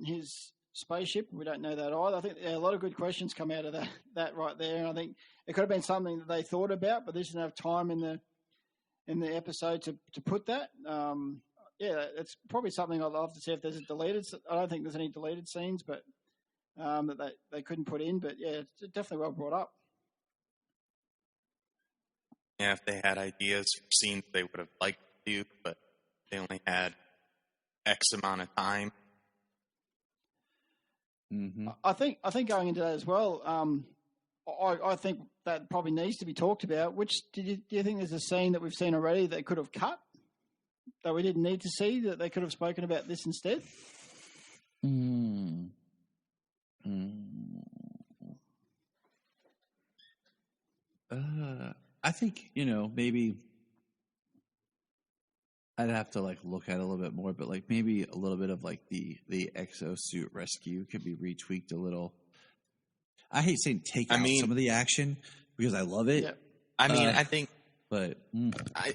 S6: his spaceship. We don't know that either. I think a lot of good questions come out of that right there. And I think it could have been something that they thought about, but they didn't have time in the episode to put that. It's probably something I'd love to see if there's a deleted. I don't think there's any deleted scenes, but that they couldn't put in. But yeah, it's definitely well brought up.
S5: Yeah, if they had ideas for scenes they would have liked to do, but they only had X amount of time.
S4: Mm-hmm.
S6: I think going into that as well, I think that probably needs to be talked about. Which do you think there's a scene that we've seen already that could have cut, that we didn't need to see, that they could have spoken about this instead?
S4: I think, maybe I'd have to like look at it a little bit more, but like maybe a little bit of like the exosuit rescue could be retweaked a little. I hate saying take out some of the action because I love it.
S5: Yeah. I mean, I think,
S4: but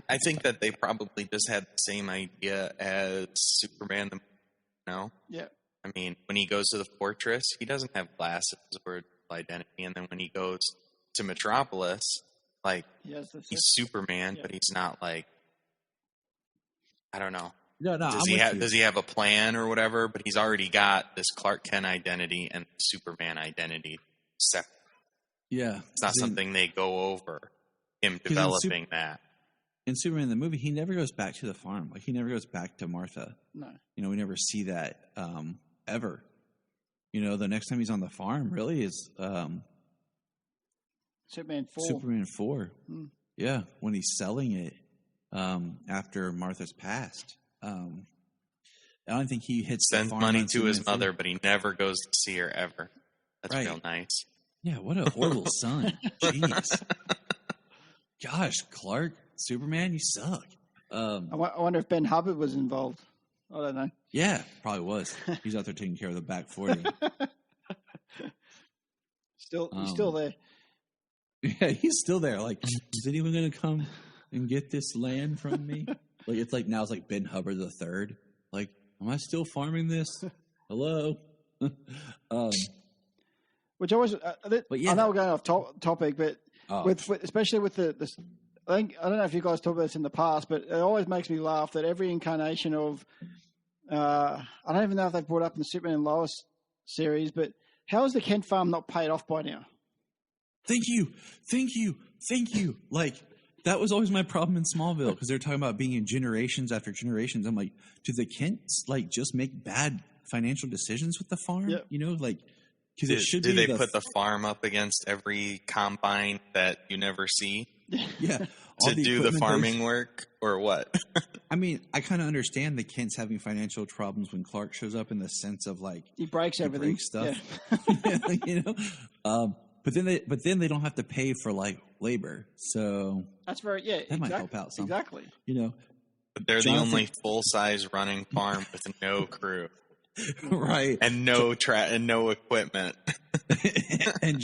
S5: I think that they probably just had the same idea as Superman.
S6: Yeah.
S5: I mean, when he goes to the fortress, he doesn't have glasses or identity, and then when he goes to Metropolis, like he's Superman, but he's not like, I don't know.
S4: No.
S5: Does he have a plan or whatever? But he's already got this Clark Kent identity and Superman identity separate.
S4: Yeah,
S5: it's not something they go over. Him developing that.
S4: In Superman the movie, he never goes back to the farm. Like he never goes back to Martha.
S6: No,
S4: we never see that ever. The next time he's on the farm really is
S6: Superman 4.
S4: Superman 4. Yeah, when he's selling it after Martha's passed. I don't think he hits
S5: sends
S4: the farm
S5: money to his mother,
S4: 4.
S5: but he never goes to see her ever. That's real nice.
S4: Yeah, what a horrible son. Jeez. Gosh, Clark, Superman, you suck.
S6: I wonder if Ben Hubbard was involved. I don't know.
S4: Yeah, probably was. He's out there taking care of the back 40.
S6: He's still there.
S4: Yeah, he's still there. Like, is anyone going to come and get this land from me? Like, it's like now it's like Ben Hubbard the third. Like, am I still farming this? Hello.
S6: Which always,
S4: But yeah.
S6: I know we're going off topic, but with especially with the I don't know if you guys talked about this in the past, but it always makes me laugh that every incarnation of I don't even know if they've brought up in the Superman and Lois series, but how is the Kent farm not paid off by now?
S4: Thank you. Like, that was always my problem in Smallville because they're talking about being in generations after generations. I'm like, do the Kents like just make bad financial decisions with the farm?
S6: Yep.
S4: You know, like, because it should
S5: do
S4: be.
S5: They put the farm up against every combine that you never see?
S4: Yeah.
S5: To do the farming work or what?
S4: I mean, I kind of understand the Kents having financial problems when Clark shows up in the sense of like
S6: he breaks everything,
S4: breaks stuff, yeah. You know. But then they don't have to pay for like labor, so
S6: that's very
S4: that might help out some.
S6: Exactly.
S4: You know,
S5: but they're the only full size running farm with no crew,
S4: right?
S5: And no and no equipment.
S4: And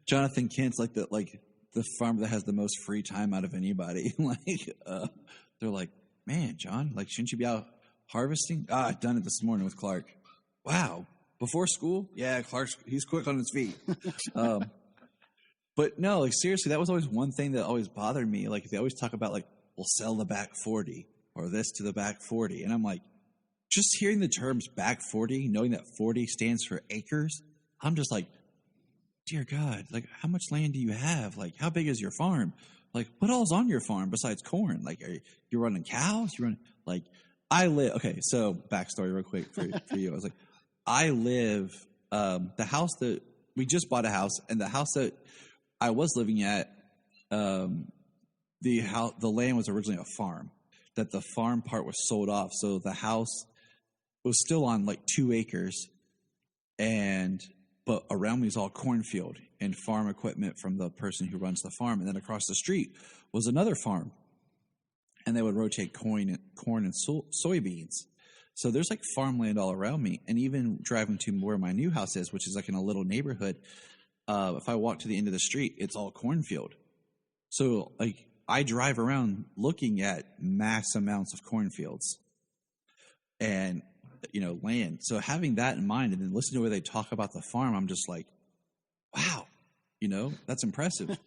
S4: Jonathan Kent's like the farm that has the most free time out of anybody. Like, they're like, man, John, like, shouldn't you be out harvesting? I've done it this morning with Clark. Wow. Before school? Yeah, he's quick on his feet. But no, like, seriously, that was always one thing that always bothered me. Like, they always talk about, like, we'll sell the back 40 or this to the back 40. And I'm like, just hearing the terms back 40, knowing that 40 stands for acres, I'm just like, dear God, like, how much land do you have? Like, how big is your farm? Like, what all's on your farm besides corn? Like, are you running cows? Okay, so backstory real quick for you. I was like, I live, the house that, we just bought a house, and the house that I was living at, the land was originally a farm, that the farm part was sold off. So the house was still on like 2 acres, but around me is all cornfield and farm equipment from the person who runs the farm. And then across the street was another farm, and they would rotate corn and soybeans. So there's like farmland all around me. And even driving to where my new house is, which is like in a little neighborhood, if I walk to the end of the street, it's all cornfield. So like I drive around looking at mass amounts of cornfields and, you know, land. So having that in mind and then listening to where they talk about the farm, I'm just like, wow, you know, that's impressive.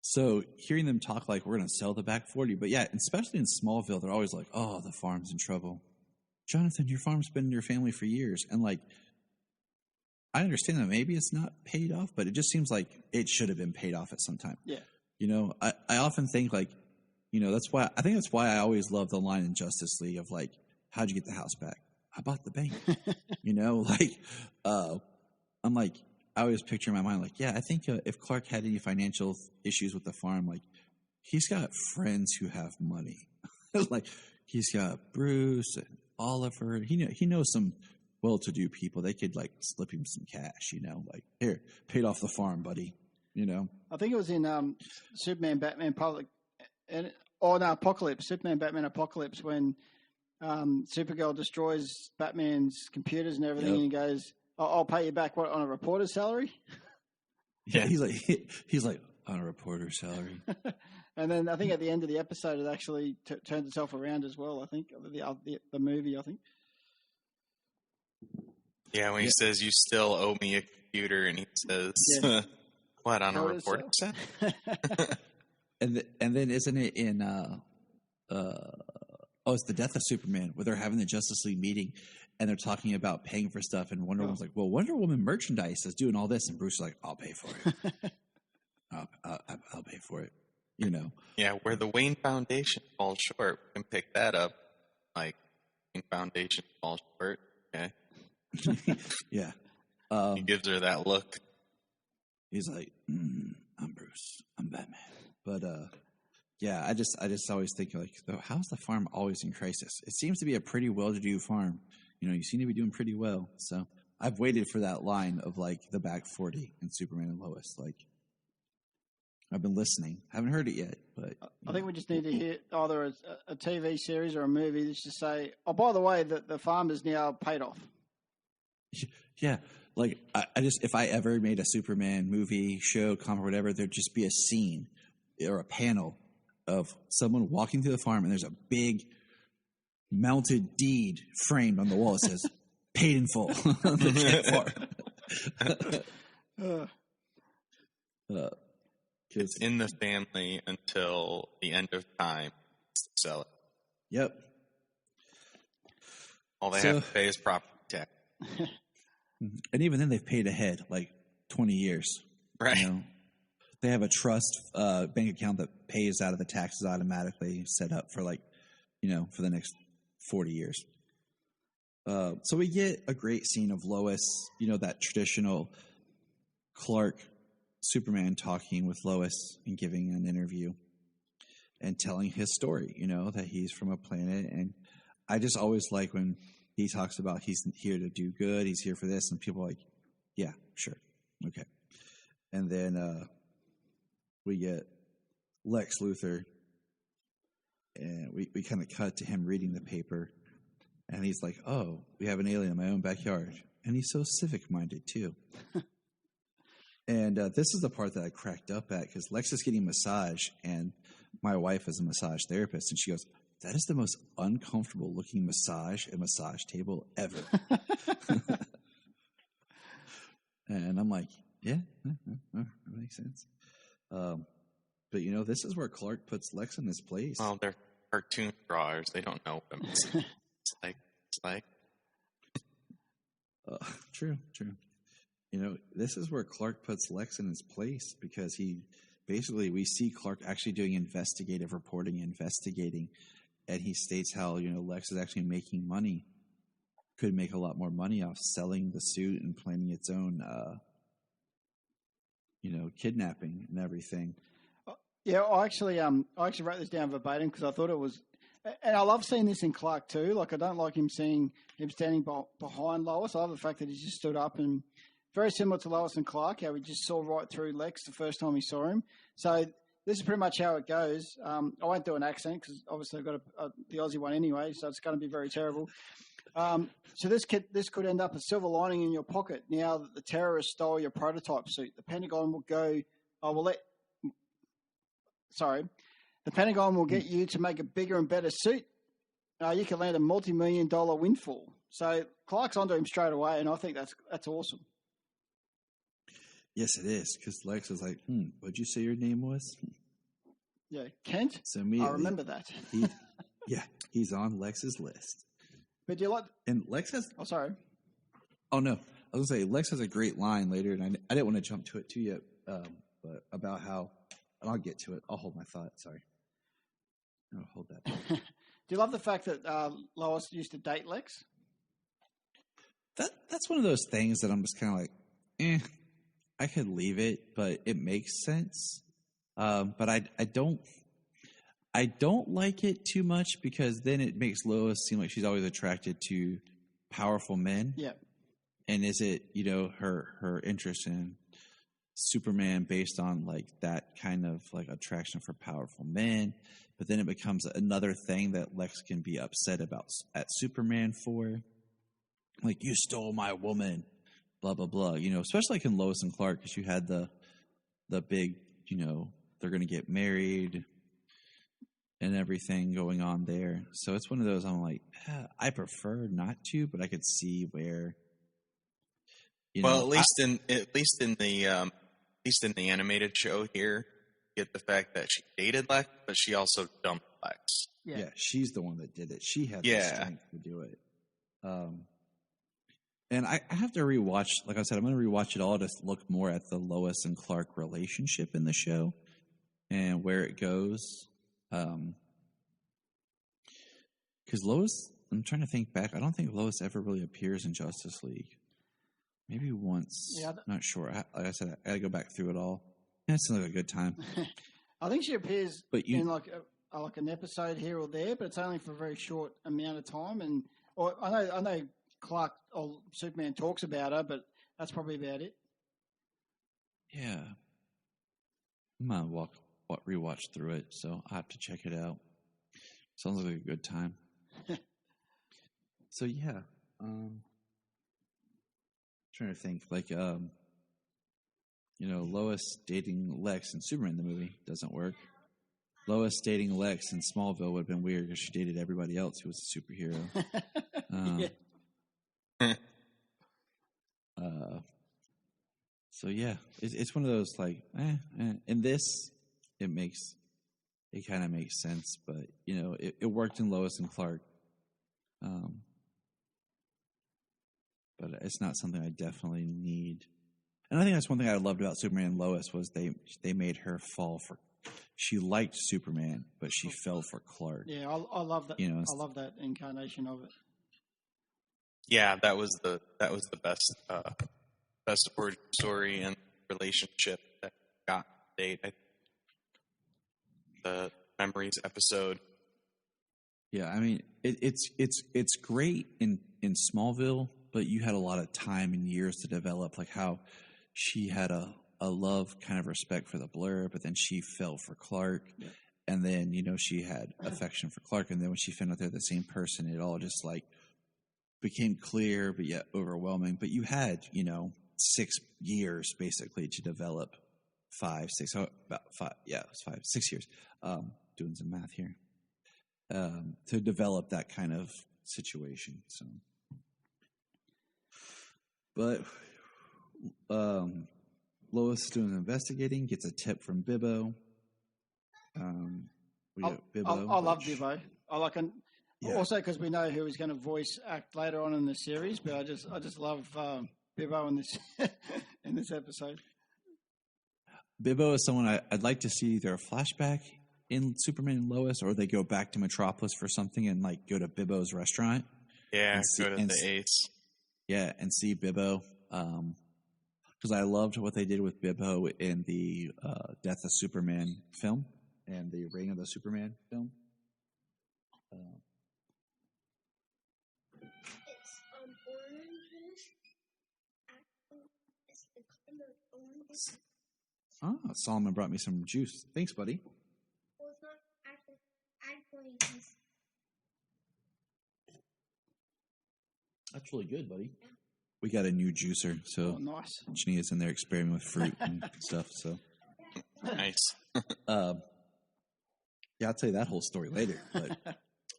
S4: So hearing them talk like we're going to sell the back 40, but yeah, especially in Smallville, they're always like, oh, the farm's in trouble. Jonathan, your farm's been in your family for years. And like, I understand that maybe it's not paid off, but it just seems like it should have been paid off at some time.
S6: Yeah.
S4: You know, I often think like, you know, that's why I always love the line in Justice League of like, how'd you get the house back? I bought the bank. You know, like, I'm like, I always picture in my mind, like, yeah, I think if Clark had any financial issues with the farm, like, he's got friends who have money. Like, he's got Bruce and Oliver. He knows some well-to-do people. They could, like, slip him some cash, you know, like, here, paid off the farm, buddy, you know.
S6: I think it was in Superman, Batman, Apocalypse, Superman, Batman, Apocalypse, when Supergirl destroys Batman's computers and everything, and he goes, I'll pay you back, what, on a reporter's salary?
S4: Yeah, he's like on a reporter's salary.
S6: And then I think at the end of the episode, it actually turns itself around as well. I think the movie. I think.
S5: Yeah, when he says you still owe me a computer, and he says, "What, on a reporter's salary?"
S4: And then isn't it in it's the Death of Superman where they're having the Justice League meeting. And they're talking about paying for stuff, and Wonder Woman's like, well, Wonder Woman merchandise is doing all this. And Bruce is like, I'll pay for it. I'll pay for it, you know.
S5: Yeah, where the Wayne Foundation falls short, we can pick that up. Like, Wayne Foundation falls short, okay.
S4: Yeah.
S5: He gives her that look.
S4: He's like, I'm Bruce. I'm Batman. But, yeah, I just always think, like, how's the farm always in crisis? It seems to be a pretty well-to-do farm. You know, you seem to be doing pretty well. So I've waited for that line of like the back 40 in Superman and Lois. Like, I've been listening. Haven't heard it yet, but
S6: I think we just need to hear either a TV series or a movie that's just say, oh, by the way, the farmer's now paid off.
S4: yeah, like I just if I ever made a Superman movie, show, comic, whatever, there'd just be a scene or a panel of someone walking through the farm, and there's a big mounted deed framed on the wall that says "paid in full."
S5: It's in the family until the end of time to sell it.
S4: Yep.
S5: All they have to pay is property tax.
S4: And even then, they've paid ahead, like 20 years.
S5: Right.
S4: You know? They have a trust bank account that pays out of the taxes automatically, set up for for the next 40 years. So we get a great scene of Lois, that traditional Clark Superman talking with Lois and giving an interview and telling his story, that he's from a planet. And I just always like when he talks about he's here to do good, he's here for this, and people are like, yeah, sure, okay. And then we get Lex Luthor, and we kind of cut to him reading the paper, and he's like, oh, we have an alien in my own backyard. And he's so civic-minded, too. And this is the part that I cracked up at, because Lex is getting a massage, and my wife is a massage therapist, and she goes, that is the most uncomfortable-looking massage at massage table ever. And I'm like, yeah, that makes sense. But, this is where Clark puts Lex in his place.
S5: Well, they're cartoon drawers. They don't know what it's like.
S4: True. This is where Clark puts Lex in his place, because we see Clark actually doing investigative reporting, investigating, and he states how, Lex is actually making money, could make a lot more money off selling the suit and planning its own, kidnapping and everything.
S6: Yeah, I actually wrote this down verbatim because I thought it was, and I love seeing this in Clark too. Like, I don't like him standing behind Lois. I love the fact that he just stood up, and very similar to Lois and Clark, how we just saw right through Lex the first time we saw him. So this is pretty much how it goes. I won't do an accent because obviously I've got the Aussie one anyway, so it's going to be very terrible. So this could end up a silver lining in your pocket now that the terrorists stole your prototype suit. The Pentagon will the Pentagon will get you to make a bigger and better suit. You can land a multi-million-dollar windfall. So Clark's onto him straight away, and I think that's awesome.
S4: Yes, it is, because Lex is like, what'd you say your name was?
S6: Yeah, Kent?
S4: So
S6: I remember that.
S4: He's on Lex's list.
S6: But do you like...
S4: And Lex has...
S6: Oh, sorry.
S4: Oh, no. I was going to say, Lex has a great line later, and I didn't want to jump to it too yet, but about how... And I'll get to it. I'll hold my thought. Sorry. I'll hold that.
S6: Do you love the fact that Lois used to date Lex?
S4: That's one of those things that I'm just kind of like, I could leave it, but it makes sense. But I don't like it too much, because then it makes Lois seem like she's always attracted to powerful men.
S6: Yeah.
S4: And is it, her interest in Superman based on like that kind of like attraction for powerful men? But then it becomes another thing that Lex can be upset about at Superman for. Like, you stole my woman, blah, blah, blah. Especially like in Lois and Clark, because you had the big, they're going to get married and everything going on there. So it's one of those I'm like, I prefer not to, but I could see where.
S5: At least in the animated show here, you get the fact that she dated Lex, but she also dumped Lex.
S4: Yeah, she's the one that did it. She had the strength to do it. And I have to rewatch, like I said, I'm going to rewatch it all to look more at the Lois and Clark relationship in the show and where it goes. Because Lois, I'm trying to think back, I don't think Lois ever really appears in Justice League. Maybe once. Yeah, not sure. Like I said, I got to go back through it all. That sounds like a good time.
S6: I think she appears in like an episode here or there, but it's only for a very short amount of time. I know Clark or Superman talks about her, but that's probably about it.
S4: Yeah. I'm gonna rewatch through it, so I have to check it out. Sounds like a good time. So yeah, trying to think like Lois dating Lex in Superman the movie doesn't work. Lois dating Lex in Smallville would have been weird because she dated everybody else who was a superhero. So yeah, it's one of those like, in this, it kind of makes sense, but it worked in Lois and Clark, but it's not something I definitely need. And I think that's one thing I loved about Superman and Lois was they made her fall for. She liked Superman, but she fell for Clark.
S6: Yeah, I love that. I love that incarnation of it.
S5: Yeah, that was the best origin story and relationship that got to date. The Memories episode.
S4: Yeah, I mean it's great in Smallville, but you had a lot of time and years to develop, like how she had a love kind of respect for the Blur, but then she fell for Clark, and then she had affection for Clark, and then when she found out they're the same person, it all just like became clear, but yet overwhelming. But you had 6 years basically to develop 5, 6, about 5, yeah, it was 5, 6 years. Doing some math here. To develop that kind of situation. So, but Lois is doing investigating, gets a tip from Bibbo. Bibbo.
S6: I love Bibbo. I like him. Yeah. Also, because we know who he's going to voice act later on in the series, but I just love Bibbo in this in this episode.
S4: Bibbo is someone I'd like to see either a flashback in Superman and Lois, or they go back to Metropolis for something and like go to Bibbo's restaurant.
S5: Yeah, go to the Ace.
S4: Yeah, and see Bibbo. Because I loved what they did with Bibbo in the Death of Superman film and the Reign of the Superman film. Solomon brought me some juice. Thanks, buddy.
S1: Well, it's not actually
S4: That's really good, buddy. Yeah. We got a new juicer, so
S6: nice.
S4: Jania's in there experimenting with fruit and stuff. So
S5: nice.
S4: Yeah, I'll tell you that whole story later.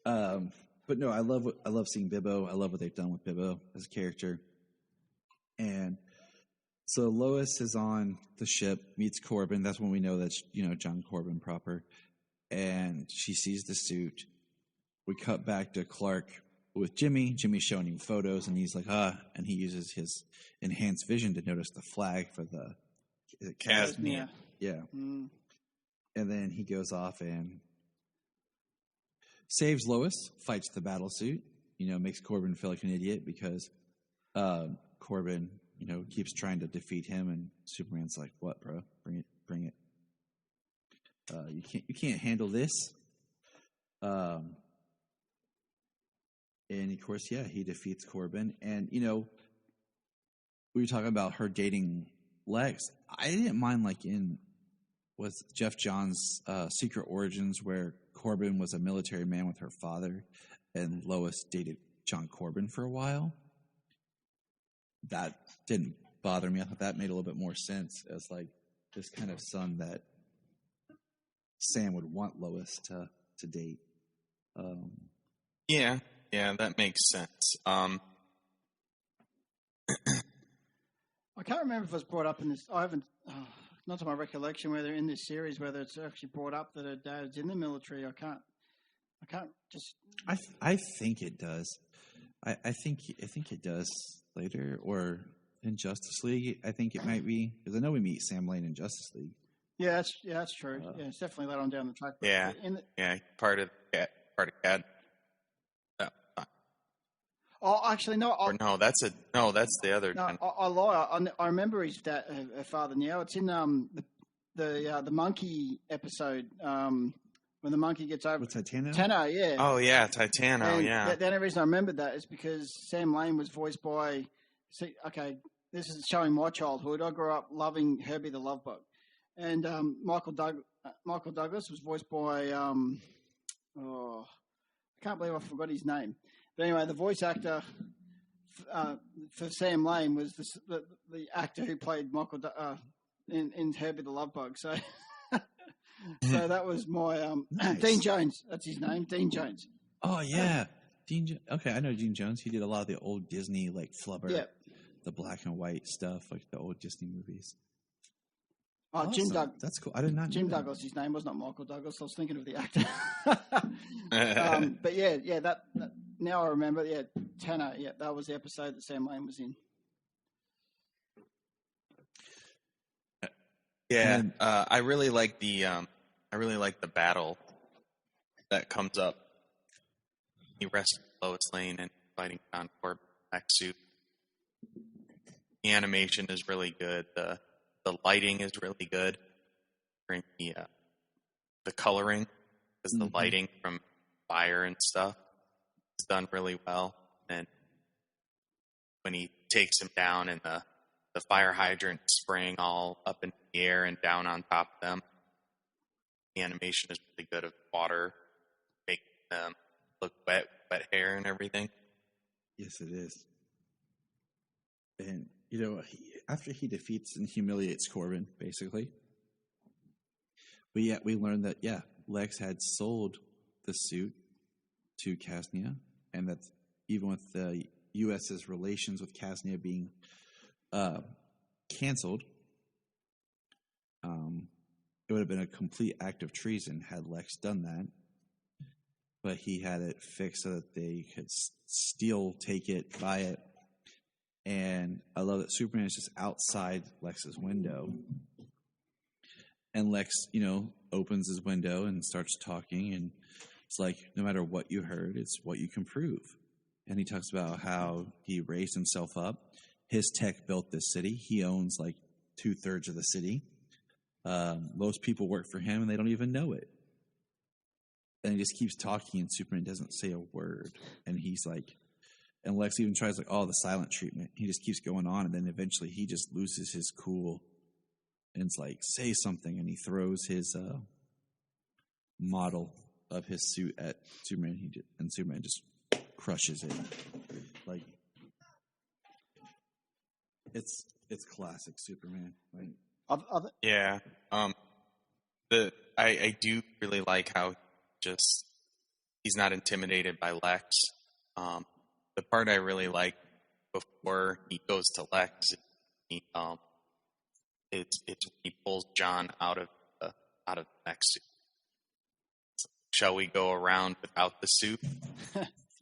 S4: But no, I love seeing Bibbo. I love what they've done with Bibbo as a character. And so Lois is on the ship, meets Corbin. That's when we know that's John Corbin proper. And she sees the suit. We cut back to Clark with Jimmy. Jimmy's showing him photos, and he's like, and he uses his enhanced vision to notice the flag for the
S5: Casimir.
S4: Yeah. Mm. And then he goes off and saves Lois, fights the battle suit, makes Corbin feel like an idiot because Corbin, keeps trying to defeat him, and Superman's like, "What, bro? Bring it. You can't handle this." And of course, he defeats Corbin. And we were talking about her dating Lex. I didn't mind was Jeff Johns' Secret Origins, where Corbin was a military man with her father, and Lois dated John Corbin for a while. That didn't bother me. I thought that made a little bit more sense as like this kind of son that Sam would want Lois to date.
S5: Yeah, that makes sense.
S6: I can't remember if it was brought up in this. I haven't, not to my recollection, whether in this series, whether it's actually brought up that her dad's in the military. I can't just.
S4: I think it does. I think it does later, or in Justice League. I think it might be, because I know we meet Sam Lane in Justice League.
S6: Yeah, that's true. It's definitely later on down the track.
S5: Yeah, part of CAD.
S6: Oh, actually, no.
S5: No, that's the other.
S6: No, I lie. I remember his dad, her father now. It's in the monkey episode when the monkey gets over.
S4: What's Titano?
S6: Titano, yeah.
S5: Oh yeah, Titano, yeah.
S6: The only reason I remembered that is because Sam Lane was voiced by. See, okay, this is showing my childhood. I grew up loving Herbie the Love Bug, And Michael Douglas was voiced by I can't believe I forgot his name. But anyway, the voice actor for Sam Lane was the actor who played Michael in Herbie the Love Bug. So, so that was my
S4: Nice.
S6: Dean Jones. That's his name, Dean Jones.
S4: Oh yeah, Okay, I know Dean Jones. He did a lot of the old Disney like Flubber,
S6: Yep.
S4: the black and white stuff, like the old Disney movies.
S6: Oh, Jim
S4: Awesome. That's cool. I did not.
S6: Jim
S4: know that.
S6: Douglas, his name was not Michael Douglas. I was thinking of the actor. But yeah, that now I remember. Yeah, Tanner. Yeah, that was the episode that Sam Lane was in.
S5: Yeah,
S4: And-
S5: I really like the battle that comes up. He rescues Lois Lane and fighting John Corbin in the suit. The animation is really good. The lighting is really good. During the coloring, because the lighting from fire and stuff is done really well. And when he takes him down and the fire hydrant spraying all up in the air and down on top of them, the animation is really good of water making them look wet hair and everything.
S4: Yes, it is. And after he defeats and humiliates Corbin, basically, we learned that Lex had sold the suit to Casnia, and that even with the U.S.'s relations with Casnia being canceled, it would have been a complete act of treason had Lex done that. But he had it fixed so that they could take it, buy it. And I love that Superman is just outside Lex's window. And Lex, opens his window and starts talking. And it's like, no matter what you heard, it's what you can prove. And he talks about how he raised himself up. His tech built this city. He owns like 2/3 of the city. Most people work for him and they don't even know it. And he just keeps talking, and Superman doesn't say a word. And he's like, and Lex even tries like, the silent treatment. He just keeps going on, and then eventually he just loses his cool, and it's like, say something, and he throws his model of his suit at Superman. And Superman just crushes it. Like, it's classic Superman. Like,
S5: Yeah. I do really like how he's not intimidated by Lex. The part I really like before he goes to Lex, it's when he pulls John out of the next suit. Shall we go around without the suit?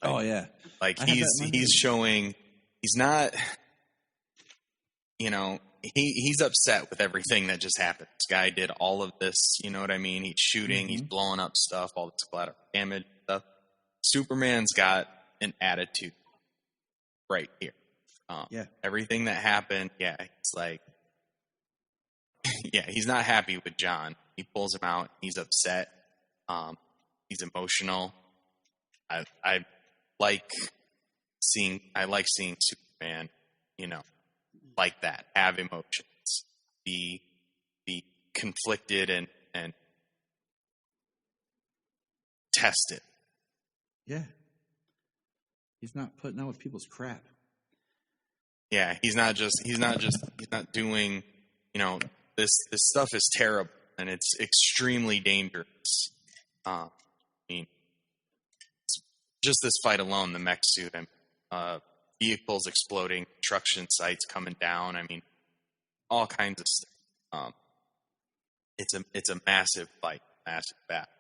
S4: yeah.
S5: Like
S4: I have that in my
S5: he's showing he's not, he's upset with everything that just happened. This guy did all of this, you know what I mean? He's shooting, he's blowing up stuff, all this collateral damage stuff. Superman's got an attitude right here. Everything that happened, it's like, he's not happy with John. He pulls him out. He's upset. He's emotional. I like seeing Superman, like that, have emotions, be conflicted and tested.
S4: Yeah. He's not putting up with people's crap.
S5: Yeah, he's not doing, this stuff is terrible and it's extremely dangerous. I mean, just this fight alone, the mech suit, vehicles exploding, construction sites coming down. I mean, all kinds of stuff. It's a massive fight, massive battle.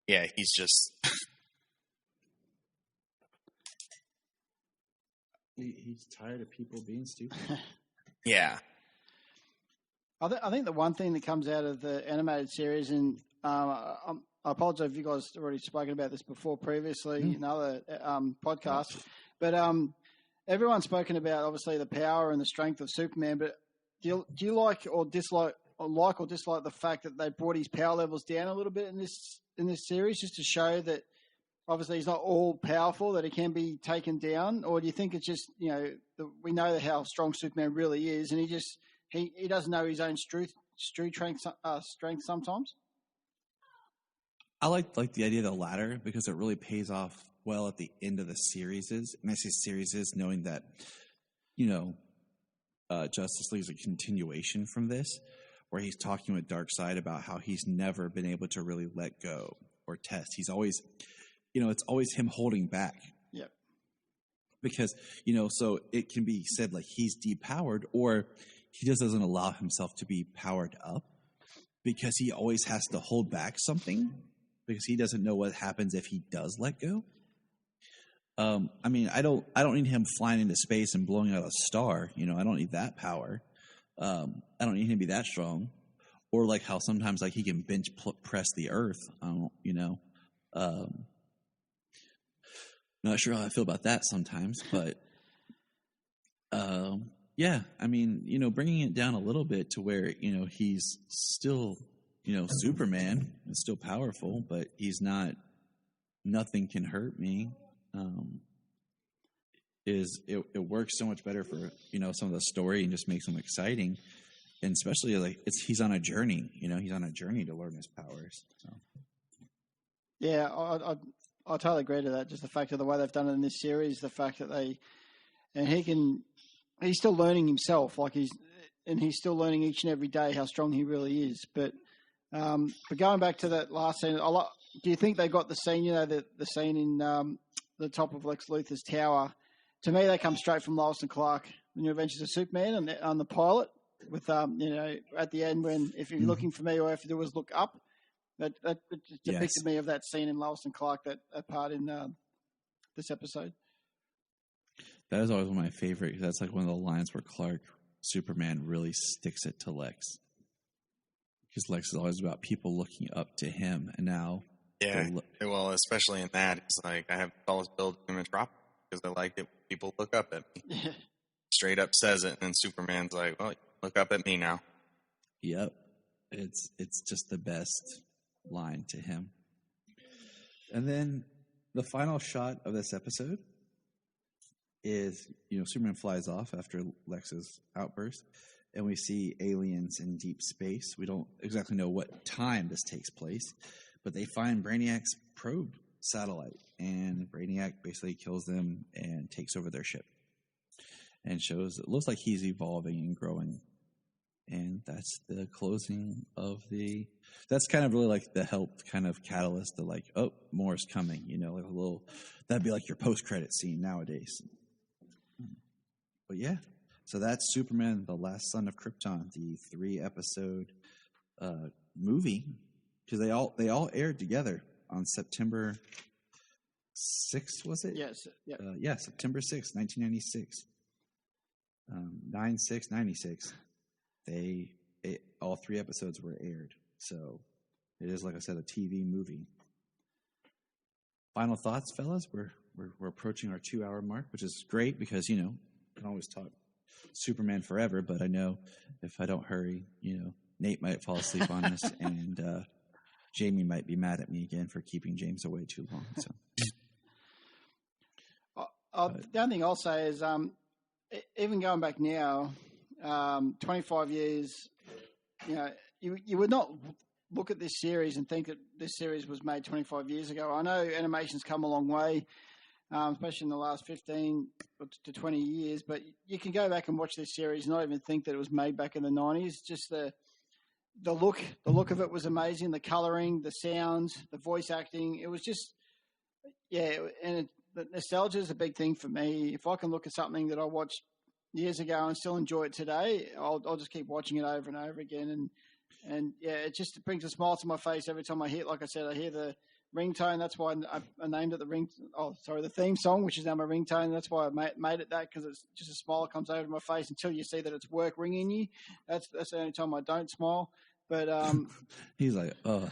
S5: Yeah, he's just.
S4: He's tired of people being stupid.
S5: Yeah.
S6: I think the one thing that comes out of the animated series, and I apologize if you guys have already spoken about this before previously in other podcasts, but everyone's spoken about obviously the power and the strength of Superman. But do you like or dislike the fact that they brought his power levels down a little bit in this series, just to show that obviously he's not all powerful, that he can be taken down? Or do you think it's just we know how strong Superman really is, and he doesn't know his own strength sometimes.
S4: I like the idea of the latter because it really pays off well at the end of the series. And I say series knowing that, Justice League is a continuation from this, where he's talking with Darkseid about how he's never been able to really let go or test. He's always, it's always him holding back.
S6: Yep.
S4: Because, so it can be said like he's depowered, or he just doesn't allow himself to be powered up because he always has to hold back something because he doesn't know what happens if he does let go. I don't need him flying into space and blowing out a star. I don't need that power. I don't need him to be that strong, or like how sometimes like he can bench press the earth. Not sure how I feel about that sometimes, but yeah, bringing it down a little bit to where he's still Superman and still powerful, but he's not. Nothing can hurt me. It works so much better for some of the story and just makes them exciting, and especially like he's on a journey. He's on a journey to learn his powers. So.
S6: Yeah, I totally agree to that. Just the fact of the way they've done it in this series, the fact that he's still learning himself. He's still learning each and every day how strong he really is. But going back to that last scene, do you think they got the scene? The scene in the top of Lex Luthor's tower. To me, they come straight from Lois and Clark, The New Adventures of Superman, on the pilot. With at the end when if you're looking for me, all you have to do is look up. That depicted me of that scene in Lois and Clark, that part in this episode.
S4: That is always one of my favorite. That's like one of the lines where Superman really sticks it to Lex. Because Lex is always about people looking up to him, and now...
S5: Yeah, well, especially in that, it's like, I have the tallest building in Metropolis because I like it when people look up at me.
S6: Yeah.
S5: Straight up says it, and then Superman's like, well, look up at me now.
S4: Yep. It's just the best line to him. And then the final shot of this episode is, Superman flies off after Lex's outburst, and we see aliens in deep space. We don't exactly know what time this takes place, but they find Brainiac's probe satellite, and Brainiac basically kills them and takes over their ship. And it looks like he's evolving and growing. And that's the closing of that's kind of really like the help kind of catalyst to like, oh, more is coming, like a little, that'd be like your post-credit scene nowadays. But yeah, so that's Superman, the Last Son of Krypton, the 3-episode movie, because they all aired together on September 6th, was it?
S6: Yes.
S4: Yeah, September 6th, 1996. 9/6/96. All 3 episodes were aired. So it is, like I said, a TV movie. Final thoughts, fellas? We're approaching our 2-hour mark, which is great because, we can always talk Superman forever, but I know if I don't hurry, Nate might fall asleep on us, and Jamie might be mad at me again for keeping James away too long. So,
S6: the only thing I'll say is, even going back now, 25 years, you would not look at this series and think that this series was made 25 years ago. I know animation's come a long way, especially in the last 15 to 20 years, but you can go back and watch this series and not even think that it was made back in the 90s. Just the look of it was amazing. The coloring, the sounds, the voice acting. It was just, and the nostalgia is a big thing for me. If I can look at something that I watched years ago and still enjoy it today, I'll just keep watching it over and over again. And it just brings a smile to my face every time I hear, like I said, I hear the ringtone. That's why I named it the theme song, which is now my ringtone. That's why I made it that, because it's just a smile that comes over to my face until you see that it's work ringing you. That's the only time I don't smile. But
S4: he's like, oh.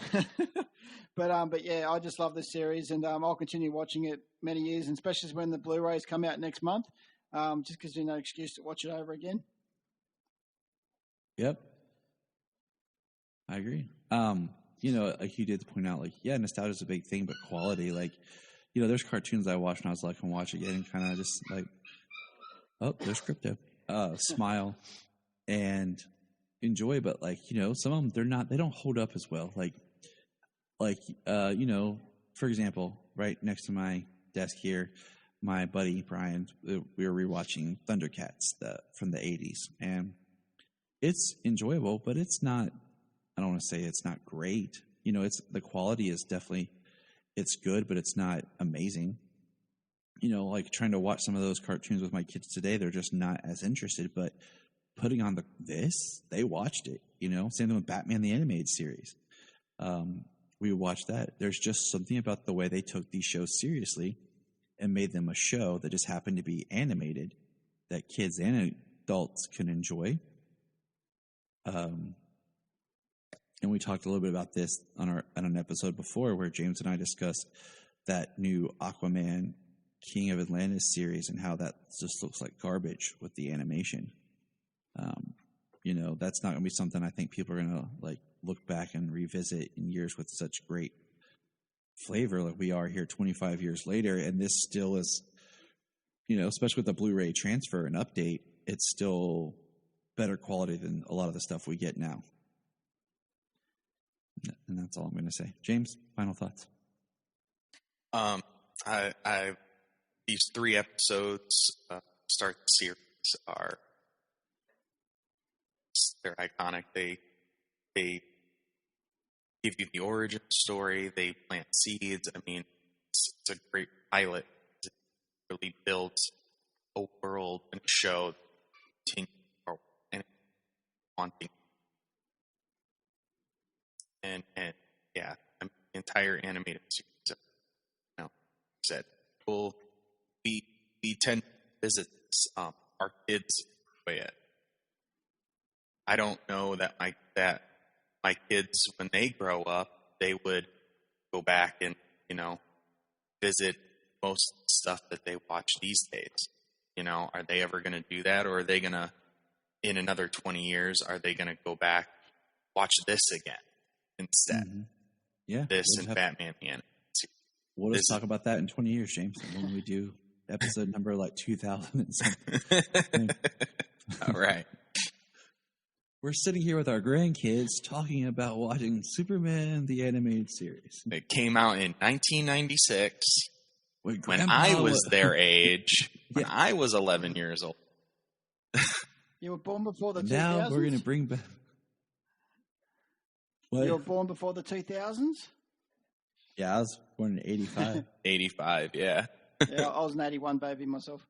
S6: But yeah, I just love this series, and I'll continue watching it many years, and especially when the Blu-rays come out next month, just because there's no excuse to watch it over again.
S4: Yep, I agree. Like you did point out, like, yeah, nostalgia is a big thing, but quality, like, there's cartoons I watched and I was like, I can watch it again and kind of just like, oh, there's Krypton. Smile. and enjoy, but like, some of them, they don't hold up as well. Like, for example, right next to my desk here, my buddy Brian, we were rewatching Thundercats from the 80s, and it's enjoyable, but it's not, I don't want to say it's not great. The quality is definitely, it's good, but it's not amazing. Like trying to watch some of those cartoons with my kids today, they're just not as interested, but putting on they watched it, same thing with Batman, the animated series. We watched that. There's just something about the way they took these shows seriously and made them a show that just happened to be animated that kids and adults can enjoy. And we talked a little bit about this on an episode before where James and I discussed that new Aquaman King of Atlantis series and how that just looks like garbage with the animation. That's not going to be something I think people are going to like look back and revisit in years with such great flavor like we are here 25 years later. And this still is, especially with the Blu-ray transfer and update, it's still better quality than a lot of the stuff we get now. And that's all I'm going to say. James, final thoughts?
S5: I these 3 episodes start the series they're iconic. They give you the origin story. They plant seeds. I mean, it's a great pilot. It really builds a world and a show and wanting. And yeah, I mean, the entire animated series. Said, well, we tend to visit our kids enjoy it. I don't know that my kids, when they grow up, they would go back and visit most stuff that they watch these days. Are they ever going to do that, or are they going to, in another 20 years, are they going to go back, watch this again instead?
S4: Mm-hmm. Yeah,
S5: this and Batman the Animated Series.
S4: We'll just talk about that in 20 years, James, when we do episode number like 2000 and something.
S5: All right.
S4: We're sitting here with our grandkids talking about watching Superman the Animated Series.
S5: It came out in 1996 when I was their age, when I was 11 years old.
S6: You were born before the 2000s?
S4: Now we're going to bring back... What?
S6: You were born before the 2000s?
S4: Yeah, I was born in 85.
S5: 85, yeah.
S6: Yeah, I was an 81 baby myself.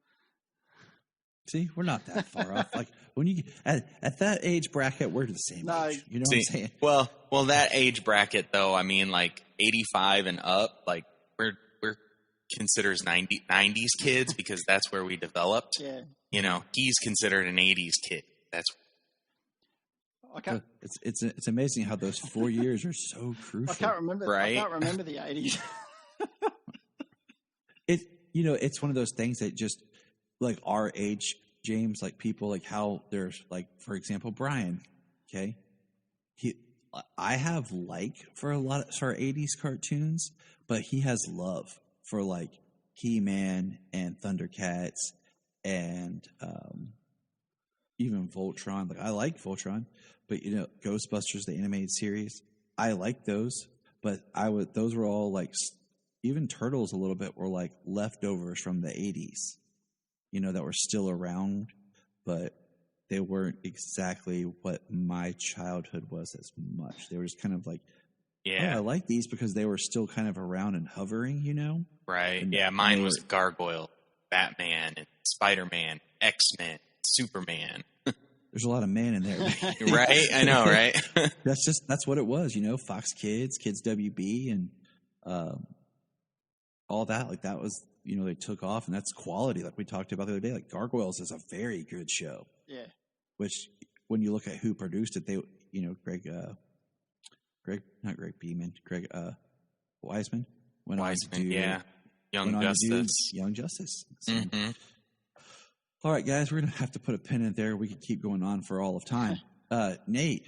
S4: See, we're not that far off. Like when you at that age bracket, we're the same age. You know what I'm saying?
S5: Well, that age bracket though, I mean, like 85 and up, like we're considers 90s kids because that's where we developed.
S6: Yeah.
S5: He's considered an 80s kid. That's.
S6: Okay.
S4: It's amazing how those 4 years are so crucial.
S6: I can't remember.
S5: Right?
S6: I can't remember the 80s.
S4: It's one of those things that just like our age, James, like people like how there's like, for example, Brian. Okay, I have for a lot for 80s cartoons, but he has love for like He-Man and Thundercats and even Voltron. Like I like Voltron, but Ghostbusters, the animated series, I like those. But those were all like, even Turtles a little bit were like leftovers from the 80s, that were still around, but they weren't exactly what my childhood was as much. They were just kind of like, yeah, I like these because they were still kind of around and hovering,
S5: Right. And mine was Gargoyle, Batman, and Spider-Man, X-Men, Superman.
S4: There's a lot of man in there.
S5: Right? I know, right?
S4: That's what it was, Fox Kids, Kids WB, and all that. Like that was, they took off, and that's quality. Like we talked about the other day, like Gargoyles is a very good show.
S6: Yeah.
S4: Which, when you look at who produced it, they, Greg Wiseman went on to do,
S5: Young Justice.
S4: Young Justice. So,
S5: mm-hmm.
S4: All right, guys, we're going to have to put a pin in there. We could keep going on for all of time. Nate,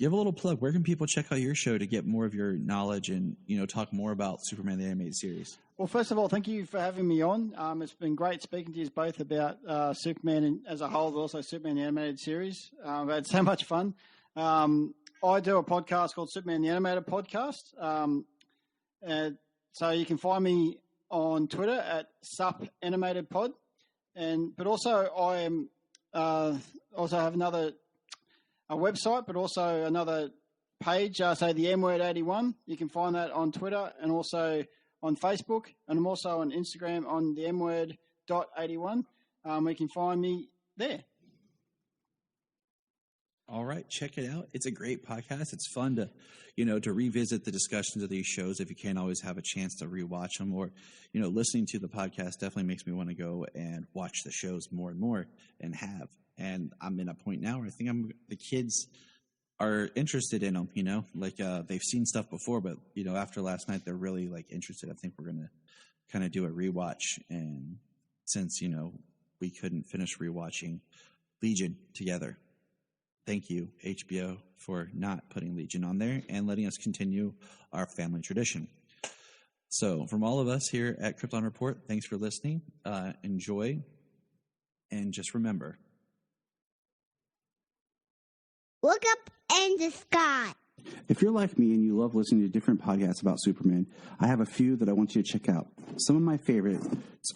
S4: give a little plug. Where can people check out your show to get more of your knowledge and, talk more about Superman the Animated Series?
S6: Well, first of all, thank you for having me on. It's been great speaking to you both about Superman as a whole, but also Superman the Animated Series. I've had so much fun. I do a podcast called Superman the Animated Podcast. So you can find me on Twitter at SupAnimatedPod. But also I am also have a website, but also another page, say the M Word 81. You can find that on Twitter and also on Facebook, and I'm also on Instagram on the mword.81. You can find me there.
S4: All right, check it out. It's a great podcast. It's fun to, to revisit the discussions of these shows if you can't always have a chance to rewatch them, or, listening to the podcast definitely makes me want to go and watch the shows more and more and have. And I'm in a point now where I think the kids are interested in them, they've seen stuff before, but, after last night, they're really interested. I think we're going to kind of do a rewatch. And since, we couldn't finish rewatching Legion together, thank you, HBO, for not putting Legion on there and letting us continue our family tradition. So from all of us here at Krypton Report, thanks for listening. Enjoy. And just remember,
S1: look up in the sky.
S7: If you're like me and you love listening to different podcasts about Superman, I have a few that I want you to check out. Some of my favorites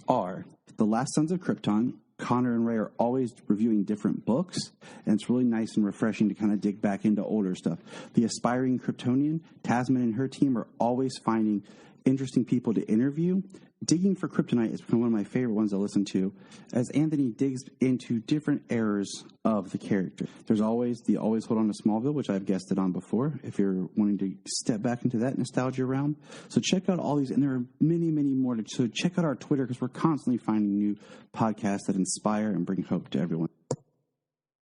S7: are The Last Sons of Krypton. Connor and Ray are always reviewing different books, and it's really nice and refreshing to kind of dig back into older stuff. The Aspiring Kryptonian, Tasman and her team are always finding interesting people to interview. Digging for Kryptonite is one of my favorite ones to listen to, as Anthony digs into different eras of the character. There's always the Always Hold On to Smallville, which I've guested on before, if you're wanting to step back into that nostalgia realm. So check out all these, and there are many, many more. So check out our Twitter, because we're constantly finding new podcasts that inspire and bring hope to everyone.